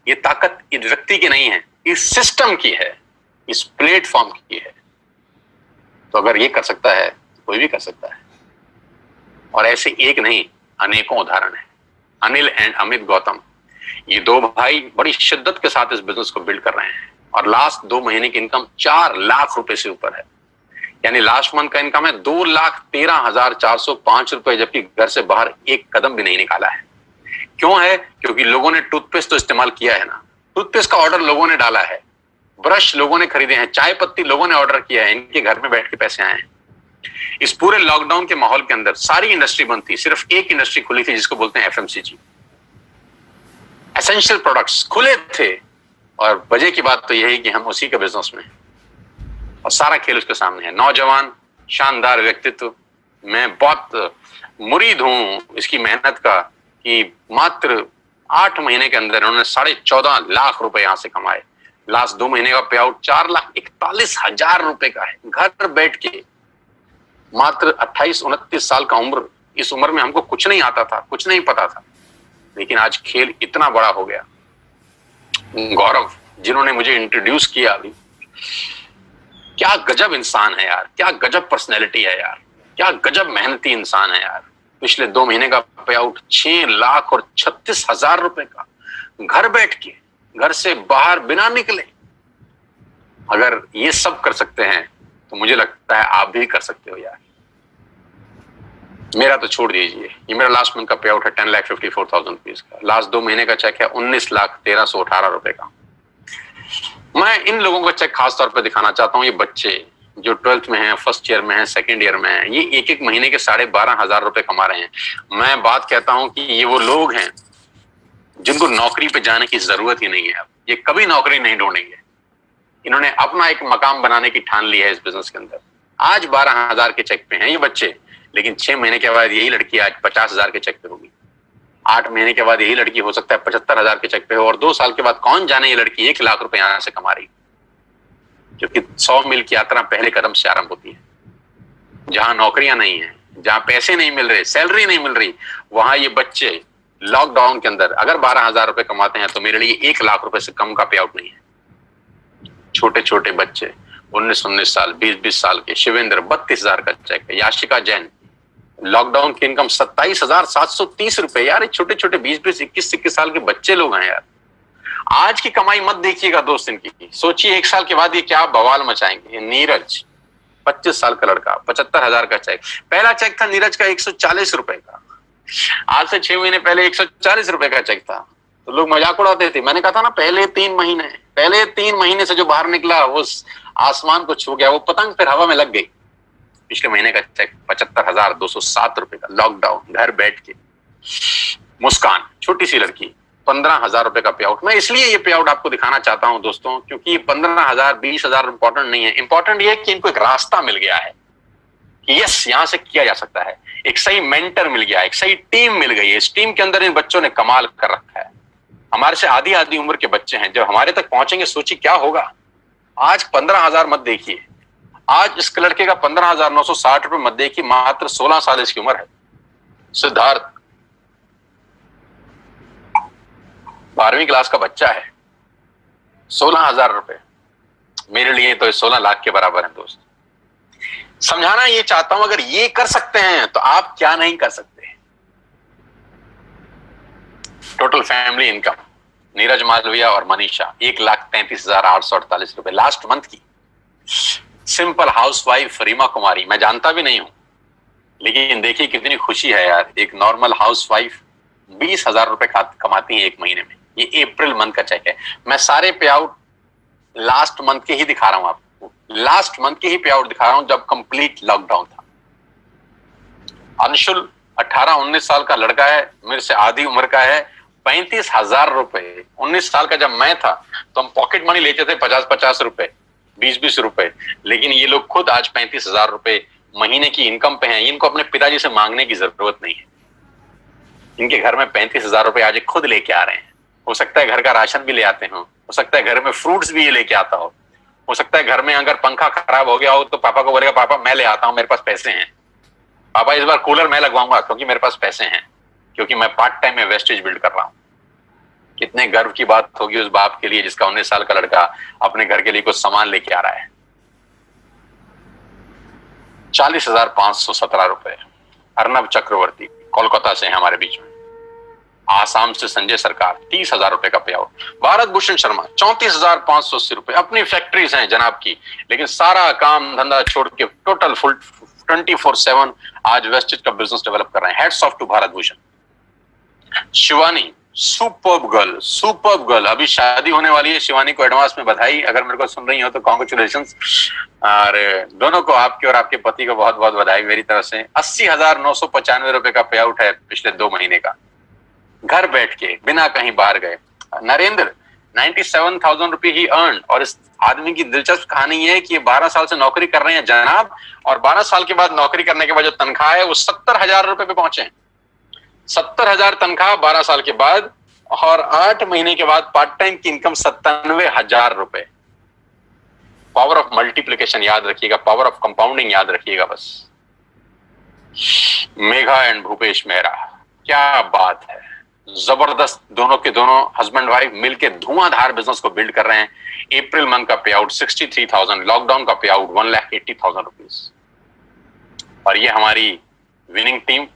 ये ताकत इस व्यक्ति की नहीं है, इस सिस्टम की है, इस प्लेटफॉर्म की है। तो अगर ये कर सकता है तो कोई भी कर सकता है। और ऐसे एक नहीं, अनेकों उदाहरण है। अनिल एंड अमित गौतम, ये 2 भाई बड़ी शिद्दत के साथ इस बिजनेस को बिल्ड कर रहे हैं और लास्ट 2 महीने की इनकम 4 लाख रुपए से ऊपर है। यानी लास्ट मंथ का इनकम है 2,13,405 रुपए, जबकि घर से बाहर एक कदम भी नहीं निकाला है। क्यों है? क्योंकि लोगों ने टूथपेस्ट तो इस्तेमाल किया है ना, टूथपेस्ट का ऑर्डर लोगों ने डाला है, ब्रश लोगों ने खरीदे हैं, चाय पत्ती लोगों ने ऑर्डर किया है, इनके घर में बैठ के पैसे आए हैं। इस पूरे लॉकडाउन के माहौल के अंदर सारी इंडस्ट्री बंद थी, सिर्फ एक इंडस्ट्री खुली थी जिसको बोलते हैं एफएमसीजी। एसेंशियल प्रोडक्ट्स खुले थे और वजह की बात तो यही कि हम उसी के बिजनेस में, और सारा खेल उसके सामने है। नौजवान, शानदार व्यक्तित्व, मैं बहुत मुरीद हूं इसकी मेहनत का कि मात्र 8 महीने के अंदर उन्होंने 14.5 लाख रुपए यहां से कमाए। लास्ट 2 महीने का पे आउट 4,41,000 रुपए का है, घर बैठ के। मात्र 28-29 साल का उम्र, इस उम्र में हमको कुछ नहीं आता था, कुछ नहीं पता था, लेकिन आज खेल इतना बड़ा हो गया। गौरव जिन्होंने मुझे इंट्रोड्यूस किया अभी, क्या गजब इंसान है यार, क्या गजब पर्सनैलिटी है यार, क्या गजब मेहनती इंसान है यार। पिछले 2 महीने का पे आउट 6,36,000 रुपए का, घर बैठ के, घर से बाहर बिना निकले। अगर ये सब कर सकते हैं तो मुझे लगता है आप भी कर सकते हो यार। मेरा तो छोड़ दीजिए, ये मेरा लास्ट मंथ का पे आउट है 10,54,000 रुपीज का। लास्ट 2 महीने का चेक है 19,13,18 रुपए का। मैं इन लोगों का चेक खास तौर पे दिखाना चाहता हूँ। ये बच्चे जो 12th में हैं, फर्स्ट ईयर में हैं, सेकंड ईयर में हैं, ये एक महीने के 12,500 रुपए कमा रहे हैं। मैं बात कहता हूं कि ये वो लोग हैं जिनको नौकरी पे जाने की जरूरत ही नहीं है। अब ये कभी नौकरी नहीं ढूंढेंगे, इन्होंने अपना एक मकाम बनाने की ठान ली है इस बिजनेस के अंदर। आज 12,000 के चेक पे हैं ये बच्चे, लेकिन 6 महीने के बाद यही लड़की आज 50,000 के चेक पे होगी। 8 महीने के बाद यही लड़की हो सकता है 75,000 के चेक पे हो, और 2 साल के बाद कौन जाने ये लड़की 1 लाख रुपए यहां से कमा रही, क्योंकि 100 मील की यात्रा पहले कदम से आरंभ होती है। जहां नौकरियां नहीं है, जहां पैसे नहीं मिल रहे, सैलरी नहीं मिल रही, वहां ये बच्चे लॉकडाउन के अंदर अगर 12,000 रुपए कमाते हैं तो मेरे लिए 1 लाख रुपए से कम का पे आउट नहीं है। छोटे छोटे बच्चे 19-19 साल, 20-20 साल के, शिवेंद्र 32,000 का चेक है, याशिका जैन लॉकडाउन की इनकम 27,730 रुपए। यार छोटे छोटे 20-20, 21-21 साल के बच्चे लोग हैं यार। आज की कमाई मत देखिएगा दोस्त इनकी, सोचिए 1 साल के बाद ये क्या बवाल मचाएंगे। नीरज 25 साल का लड़का, 75,000 का चेक। पहला चेक था नीरज का 140 रुपए का, आज से 6 महीने पहले 140 रुपए का चेक था। तो लोग मजाक उड़ाते थे। मैंने कहा था ना, पहले 3 महीने से जो बाहर निकला वो आसमान को छू गया, वो पतंग फिर हवा में लग गई। पिछले महीने का चेक 75,207 रुपए का, लॉकडाउन, घर बैठ के। मुस्कान छोटी सी लड़की 15,000 रुपए का पे आउट। मैं इसलिए ये पे आउट आपको दिखाना चाहता हूं दोस्तों, क्योंकि 15,000 20,000 इंपॉर्टेंट नहीं है। इंपॉर्टेंट ये है कि इनको एक रास्ता मिल गया है कि यस यहां से किया जा सकता है। एक सही मेंटर मिल गया, एक सही टीम मिल गई है। इस टीम के अंदर इन बच्चों ने कमाल कर रखा है। हमारे से आधी उम्र के बच्चे हैं, जब हमारे तक पहुंचेंगे सोचिए क्या होगा। आज 15,000 मत देखिए, आज इस लड़के का 15,960 रुपए मत देखिए, मात्र 16 साल इसकी उम्र है। सिद्धार्थ 12वीं क्लास का बच्चा है, 16,000 रुपए, मेरे लिए तो 16 लाख के बराबर है दोस्त। समझाना ये चाहता हूं, अगर ये कर सकते हैं तो आप क्या नहीं कर सकते। Total family income Neeraj Malviya और मनीषा 1,33,848 रुपए लास्ट मंथ की। सिंपल हाउसवाइफ रीमा कुमारी, मैं जानता भी नहीं हूं, लेकिन देखिए कितनी खुशी है यार, एक नॉर्मल हाउसवाइफ 20,000 रुपए कमाती है एक महीने में। ये अप्रैल मंथ का चेक है। मैं सारे पे आउट लास्ट मंथ के ही दिखा रहा हूं आपको, लास्ट मंथ के ही पे आउट दिखा रहा हूं जब कंप्लीट लॉकडाउन था। अंशुल 18-19 साल का लड़का है, मेरे से आधी उम्र का है, 35,000 रुपए। 19 साल का जब मैं था तो हम पॉकेट मनी लेते थे 50-50 रुपए, 20-20 रुपए, लेकिन ये लोग खुद आज 35,000 रुपए महीने की इनकम पे हैं। इनको अपने पिताजी से मांगने की जरूरत नहीं है। इनके घर में 35,000 रुपए आज खुद लेके आ रहे हैं। हो सकता है घर का राशन भी ले आते हो सकता है घर में फ्रूट्स भी ये लेके आता हो सकता है घर में अगर पंखा खराब हो गया हो तो पापा को बोलेगा पापा मैं ले आता हूं, मेरे पास पैसे हैं, पापा इस बार कूलर मैं लगवाऊंगा क्योंकि मेरे पास पैसे हैं, क्योंकि मैं पार्ट टाइम में वेस्टेज बिल्ड कर रहा हूं। कितने गर्व की बात होगी उस बाप के लिए जिसका 19 साल का लड़का अपने घर के लिए कुछ सामान लेके आ रहा है। 40,517 रुपए। अर्नब चक्रवर्ती कोलकाता से है हमारे बीच में। आसाम से संजय सरकार 30,000 रुपए का पे आउट। भारत भूषण शर्मा 34,580 रुपए। अपनी फैक्ट्रीज हैं जनाब की, लेकिन सारा काम धंधा छोड़ के टोटल फुल 24/7 आज वेस्टेज का बिजनेस डेवलप कर रहे हैं। Hats off to Bharat Bhushan. Shivani superb girl, अभी शादी होने वाली है। शिवानी को एडवांस में बधाई, अगर मेरे को सुन रही हो तो कॉन्ग्रेचुलेशंस। और दोनों को, आपके और आपके पति को बहुत बहुत बधाई मेरी तरफ से। 80,995 रुपए का पे आउट है पिछले 2 महीने का, घर बैठ के बिना कहीं बाहर गए। नरेंद्र 97,000 रुपए ही अर्न। और इस आदमी की दिलचस्प कहानी ये है कि ये 12 साल से नौकरी कर रहे हैं जनाब, और 12 साल के बाद नौकरी करने के बाद जो तनख्वाह है वो 70,000 रुपए पे पहुंचे हैं। 70,000 तनख्वाह 12 साल के बाद, और 8 महीने के बाद पार्ट टाइम की इनकम 97,000 रुपए। पावर ऑफ मल्टीप्लिकेशन याद रखिएगा, पावर ऑफ कंपाउंडिंग याद रखिएगा बस। मेघा एंड भूपेश मेहरा, क्या बात है, जबरदस्त। दोनों के दोनों हस्बैंड वाइफ मिलकर धुआंधार बिजनेस को बिल्ड कर रहे हैं। अप्रैल मंथ का पे आउट 63,000, लॉकडाउन का पे आउट 1,80,000 रुपीज। और ये हमारी विनिंग टीम,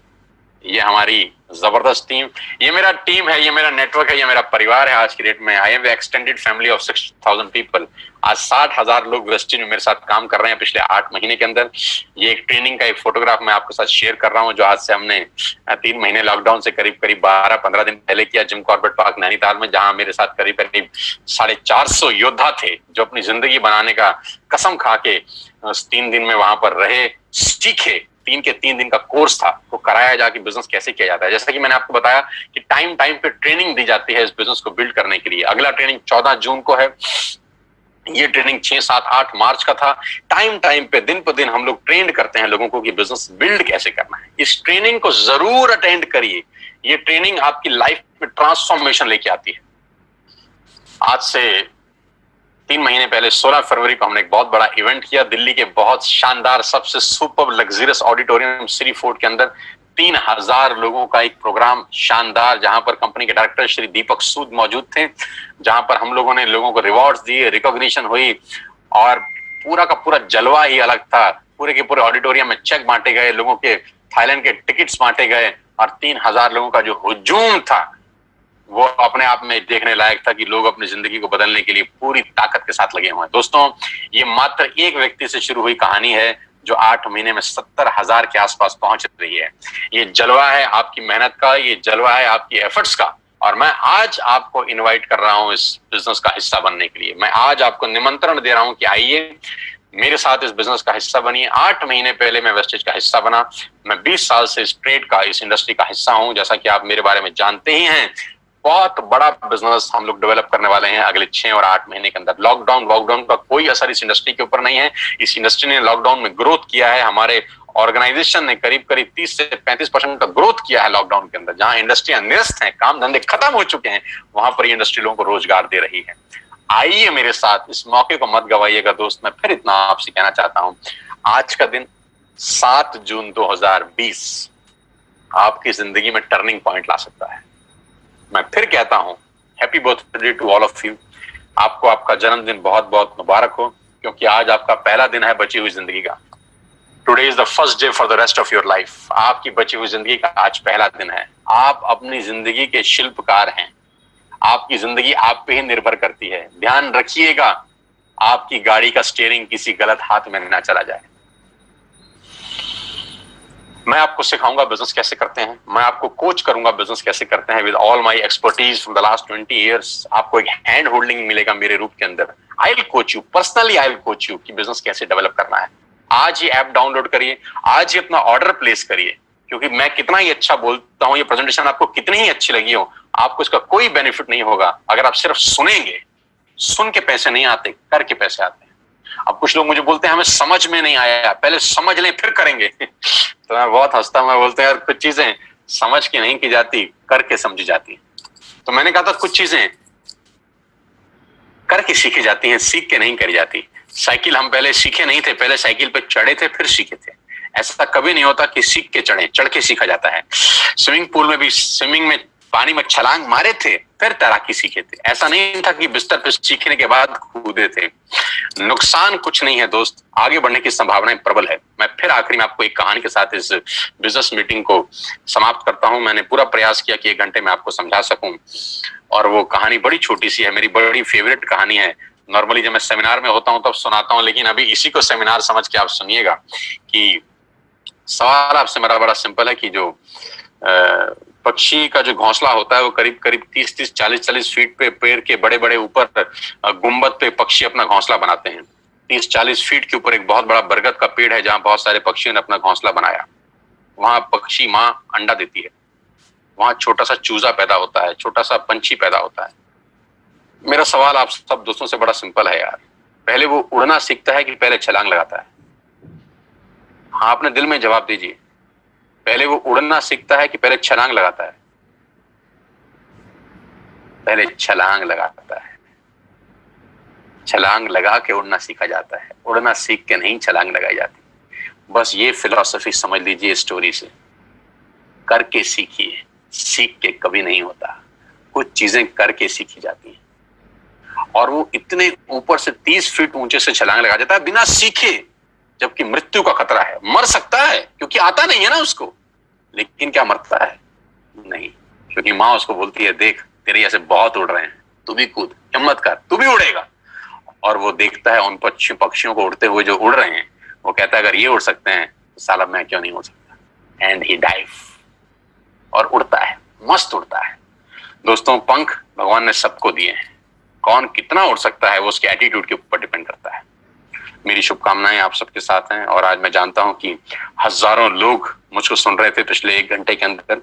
ये हमारी जबरदस्त टीम, ये मेरा टीम है, ये मेरा नेटवर्क है, ये मेरा परिवार है आज की डेट में। I am extended family of 6,000 people. आज 60,000 लोग वेस्टेज में मेरे साथ काम कर रहे हैं पिछले 8 महीने के अंदर। ये एक ट्रेनिंग का एक फोटोग्राफ मैं आपके साथ शेयर कर रहा हूं, जो आज से हमने 3 महीने लॉकडाउन से करीब 12-15 दिन पहले किया जिम कॉर्बेट पार्क नैनीताल में, जहां मेरे साथ करीब 450 योद्धा थे जो अपनी जिंदगी बनाने का कसम खा के 3 दिन में वहां पर रहे, सीखे। 3 के 3 दिन का कोर्स था, वो कराया जाके बिजनेस कैसे किया जाता है। जैसा कि मैंने आपको बताया कि टाइम पे ट्रेनिंग दी जाती है इस बिजनेस को बिल्ड करने के लिए। अगला ट्रेनिंग 14 जून को है, ये ट्रेनिंग 6, 7, 8 मार्च का था। टाइम पे दिन पर दिन हम लोग ट्रेंड करते हैं लोगों को कि बिजनेस बिल्ड कैसे करना है। इस ट्रेनिंग को जरूर अटेंड करिए, ये ट्रेनिंग आपकी लाइफ में ट्रांसफॉर्मेशन लेके आती है। आज से 3 महीने पहले 16 फरवरी को हमने एक बहुत बड़ा इवेंट किया दिल्ली के बहुत शानदार सबसे super luxurious auditorium Shri fort के अंदर। 3,000 लोगों का एक प्रोग्राम शानदार, जहां पर कंपनी के डायरेक्टर श्री दीपक सूद मौजूद थे, जहां पर हम लोगों ने लोगों को रिवॉर्ड्स दिए, रिकॉग्निशन हुई, और पूरा का पूरा जलवा ही अलग था। पूरे के पूरे ऑडिटोरियम में चेक बांटे गए, लोगों के थाईलैंड के टिकट्स बांटे गए, और 3,000 लोगों का जो हुजूम था वो अपने आप में देखने लायक था कि लोग अपनी जिंदगी को बदलने के लिए पूरी ताकत के साथ लगे हुए हैं। दोस्तों, ये मात्र एक व्यक्ति से शुरू हुई कहानी है जो 8 महीने में 70,000 के आसपास पहुंच रही है। ये जलवा है आपकी मेहनत का, ये जलवा है आपकी एफर्ट्स का, और मैं आज आपको इनवाइट कर रहा हूं इस बिजनेस का हिस्सा बनने के लिए। मैं आज आपको निमंत्रण दे रहा हूं कि आइए मेरे साथ इस बिजनेस का हिस्सा बनिए। 8 महीने पहले मैं वेस्टेज का हिस्सा बना। मैं 20 साल से इस ट्रेड का, इस इंडस्ट्री का हिस्सा हूं। जैसा कि आप मेरे बारे में जानते ही हैं, बहुत बड़ा बिजनेस हम लोग डेवलप करने वाले हैं अगले 6 और 8 महीने के अंदर। लॉकडाउन का कोई असर इस इंडस्ट्री के ऊपर नहीं है। इस इंडस्ट्री ने लॉकडाउन में ग्रोथ किया है। हमारे ऑर्गेनाइजेशन ने करीब 30 से 35% का ग्रोथ किया है लॉकडाउन के अंदर। जहां इंडस्ट्रियां निरस्त हैं, काम धंधे खत्म हो चुके हैं, वहां पर ये इंडस्ट्री लोगों को रोजगार दे रही है। आइए मेरे साथ, इस मौके को मत गवाइएगा दोस्त। मैं फिर इतना आपसे कहना चाहता हूं, आज का दिन 7 जून 2020 आपकी जिंदगी में टर्निंग पॉइंट ला सकता है। मैं फिर कहता हूं, happy birthday to all of you. आपको आपका जन्मदिन बहुत बहुत मुबारक हो, क्योंकि आज आपका पहला दिन है बची हुई जिंदगी का। Today is the first day for the rest of your life. आपकी बची हुई जिंदगी का आज पहला दिन है। आप अपनी जिंदगी के शिल्पकार हैं। आपकी जिंदगी आप पे ही निर्भर करती है। ध्यान रखिएगा, आपकी गाड़ी का स्टीयरिंग किसी गलत हाथ में ना चला जाए। मैं आपको सिखाऊंगा बिजनेस कैसे करते हैं, मैं आपको कोच करूंगा बिजनेस कैसे करते हैं with all my expertise from the last 20 years. आपको एक हैंड होल्डिंग मिलेगा मेरे रूप के अंदर। I will coach you personally, I will coach you कि बिजनेस कैसे डेवलप करना है। आज ही ऐप डाउनलोड करिए, आज ही अपना ऑर्डर प्लेस करिए, क्योंकि मैं कितना ही अच्छा बोलता हूं, ये प्रेजेंटेशन आपको कितनी ही अच्छी लगी हो, आपको इसका कोई बेनिफिट नहीं होगा अगर आप सिर्फ सुनेंगे। सुन के पैसे नहीं आते, करके पैसे आते हैं। अब कुछ लोग मुझे बोलते हैं हमें समझ में नहीं आया, पहले समझ लें फिर करेंगे। तो मैं बहुत हंसता हूं, मैं बोलते हैं यार कुछ चीजें समझ के नहीं की जाती, करके समझी जाती। तो मैंने कहा था कुछ चीजें करके सीखी जाती हैं, सीख के नहीं करी जाती। साइकिल हम पहले सीखे नहीं थे, पहले साइकिल पे चढ़े थे फिर सीखे थे। ऐसा कभी नहीं होता कि सीख के चढ़े, चढ़ के सीखा जाता है। स्विमिंग पूल में भी स्विमिंग में पानी में छलांग मारे थे फिर तैराकी सीखे थे। ऐसा नहीं था कि बिस्तर पे सीखने के बाद कूदे थे। नुकसान कुछ नहीं है दोस्त, आगे बढ़ने की संभावनाएं प्रबल है। मैं फिर आखिरी में आपको एक कहानी के साथ इस बिजनेस मीटिंग को समाप्त करता हूं। मैंने पूरा प्रयास किया कि 1 घंटे में आपको समझा सकूं, और वो कहानी बड़ी छोटी सी है, मेरी बड़ी फेवरेट कहानी है। नॉर्मली जब मैं सेमिनार में होता हूं तब सुनाता हूं, लेकिन अभी इसी को सेमिनार समझ के आप सुनिएगा। कि सवाल आपसे मेरा बड़ा सिंपल है कि जो पक्षी का जो घोंसला होता है वो करीब करीब 30-30, 40-40 फीट पे पेड़ के बड़े बड़े ऊपर गुंबद पे पक्षी अपना घोंसला बनाते हैं। 30-40 फीट के ऊपर एक बहुत बड़ा बरगद का पेड़ है जहां बहुत सारे पक्षियों ने अपना घोंसला बनाया। वहां पक्षी माँ अंडा देती है, वहां छोटा सा चूजा पैदा होता है, छोटा सा पंछी पैदा होता है। मेरा सवाल आप सब दोस्तों से बड़ा सिंपल है यार, पहले वो उड़ना सीखता है कि पहले छलांग लगाता है? हाँ, अपने दिल में जवाब दीजिए, पहले वो उड़ना सीखता है कि पहले छलांग लगाता है? पहले छलांग लगाता है। छलांग लगा के उड़ना सीखा जाता है, उड़ना सीख के नहीं छलांग लगाई जाती। बस ये फिलॉसफी समझ लीजिए स्टोरी से। करके सीखिए, सीख के कभी नहीं होता। कुछ चीजें करके सीखी जाती हैं। और वो इतने ऊपर से 30 फीट ऊंचे से छलांग लगा जाता है बिना सीखे, जबकि मृत्यु का खतरा है। मर सकता है क्योंकि आता नहीं है ना उसको, लेकिन क्या मरता है? नहीं, क्योंकि माँ उसको बोलती है देख तेरे जैसे बहुत उड़ रहे हैं, तू भी कूद, हिम्मत कर, तू भी उड़ेगा। और वो देखता है उन पक्षियों को उड़ते हुए जो उड़ रहे हैं, वो कहता है अगर ये उड़ सकते हैं तो साला मैं क्यों नहीं उड़ सकता। एंड ही डाइव, और उड़ता है, मस्त उड़ता है। दोस्तों, पंख भगवान ने सबको दिए हैं, कौन कितना उड़ सकता है वो उसके एटीट्यूड के ऊपर डिपेंड करता है। मेरी शुभकामनाएं आप सबके साथ हैं। और आज मैं जानता हूं कि हजारों लोग मुझको सुन रहे थे पिछले 1 घंटे के अंदर।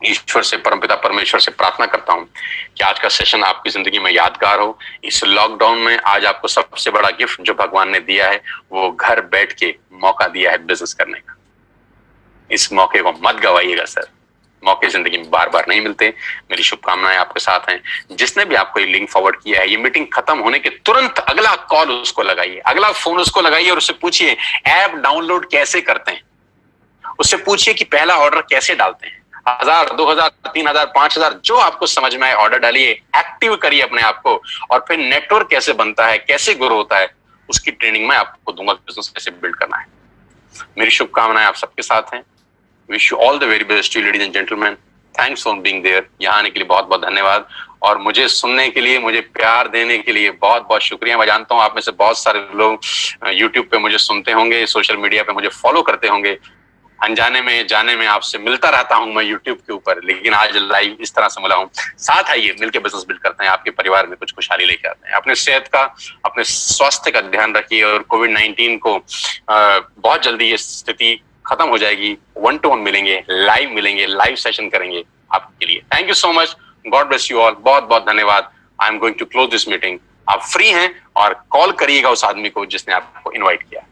ईश्वर से, परमपिता परमेश्वर से प्रार्थना करता हूं कि आज का सेशन आपकी जिंदगी में यादगार हो। इस लॉकडाउन में आज आपको सबसे बड़ा गिफ्ट जो भगवान ने दिया है वो घर बैठ के मौका दिया है बिजनेस करने का। इस मौके को मत गवाइएगा सर, मौके जिंदगी में बार बार नहीं मिलते। मेरी शुभकामनाएं आपके साथ हैं। जिसने भी आपको ये लिंक फॉरवर्ड किया है, ये मीटिंग खत्म होने के तुरंत अगला कॉल उसको लगाइए, अगला फोन उसको लगाइए और उससे पूछिए ऐप डाउनलोड कैसे करते हैं। उससे पूछिए कि पहला ऑर्डर कैसे डालते हैं। 1000, 2000, 3000, 5000 जो आपको समझ में आए ऑर्डर डालिए, एक्टिव करिए अपने आप को। और फिर नेटवर्क कैसे बनता है, कैसे ग्रो होता है, उसकी ट्रेनिंग मैं आपको दूंगा, बिजनेस कैसे बिल्ड करना है। मेरी शुभकामनाएं आप सबके साथ हैं। Wish you all the very best you ladies and gentleman. Thanks for being there. यहाँ आने के लिए बहुत बहुत धन्यवाद, और मुझे सुनने के लिए, मुझे प्यार देने के लिए बहुत बहुत शुक्रिया। मैं जानता हूँ आप में से बहुत सारे लोग यूट्यूब पे मुझे सुनते होंगे, सोशल मीडिया पे मुझे फॉलो करते होंगे। अनजाने में जाने में आपसे मिलता रहता हूं मैं यूट्यूब के ऊपर, लेकिन आज लाइव इस तरह से मिला हूं। साथ आइए, मिलकर बिजनेस बिल्ड करते हैं, आपके परिवार में कुछ खुशहाली लेके आते हैं। अपने सेहत का, अपने स्वास्थ्य का ध्यान रखिए, और कोविड-19 को बहुत जल्दी ये स्थिति खत्म हो जाएगी। 1-to-1 मिलेंगे, लाइव सेशन करेंगे आपके लिए। Thank you so much, God bless you all. बहुत बहुत धन्यवाद। I am going to close this meeting. आप फ्री हैं और कॉल करिएगा उस आदमी को जिसने आपको इन्वाइट किया।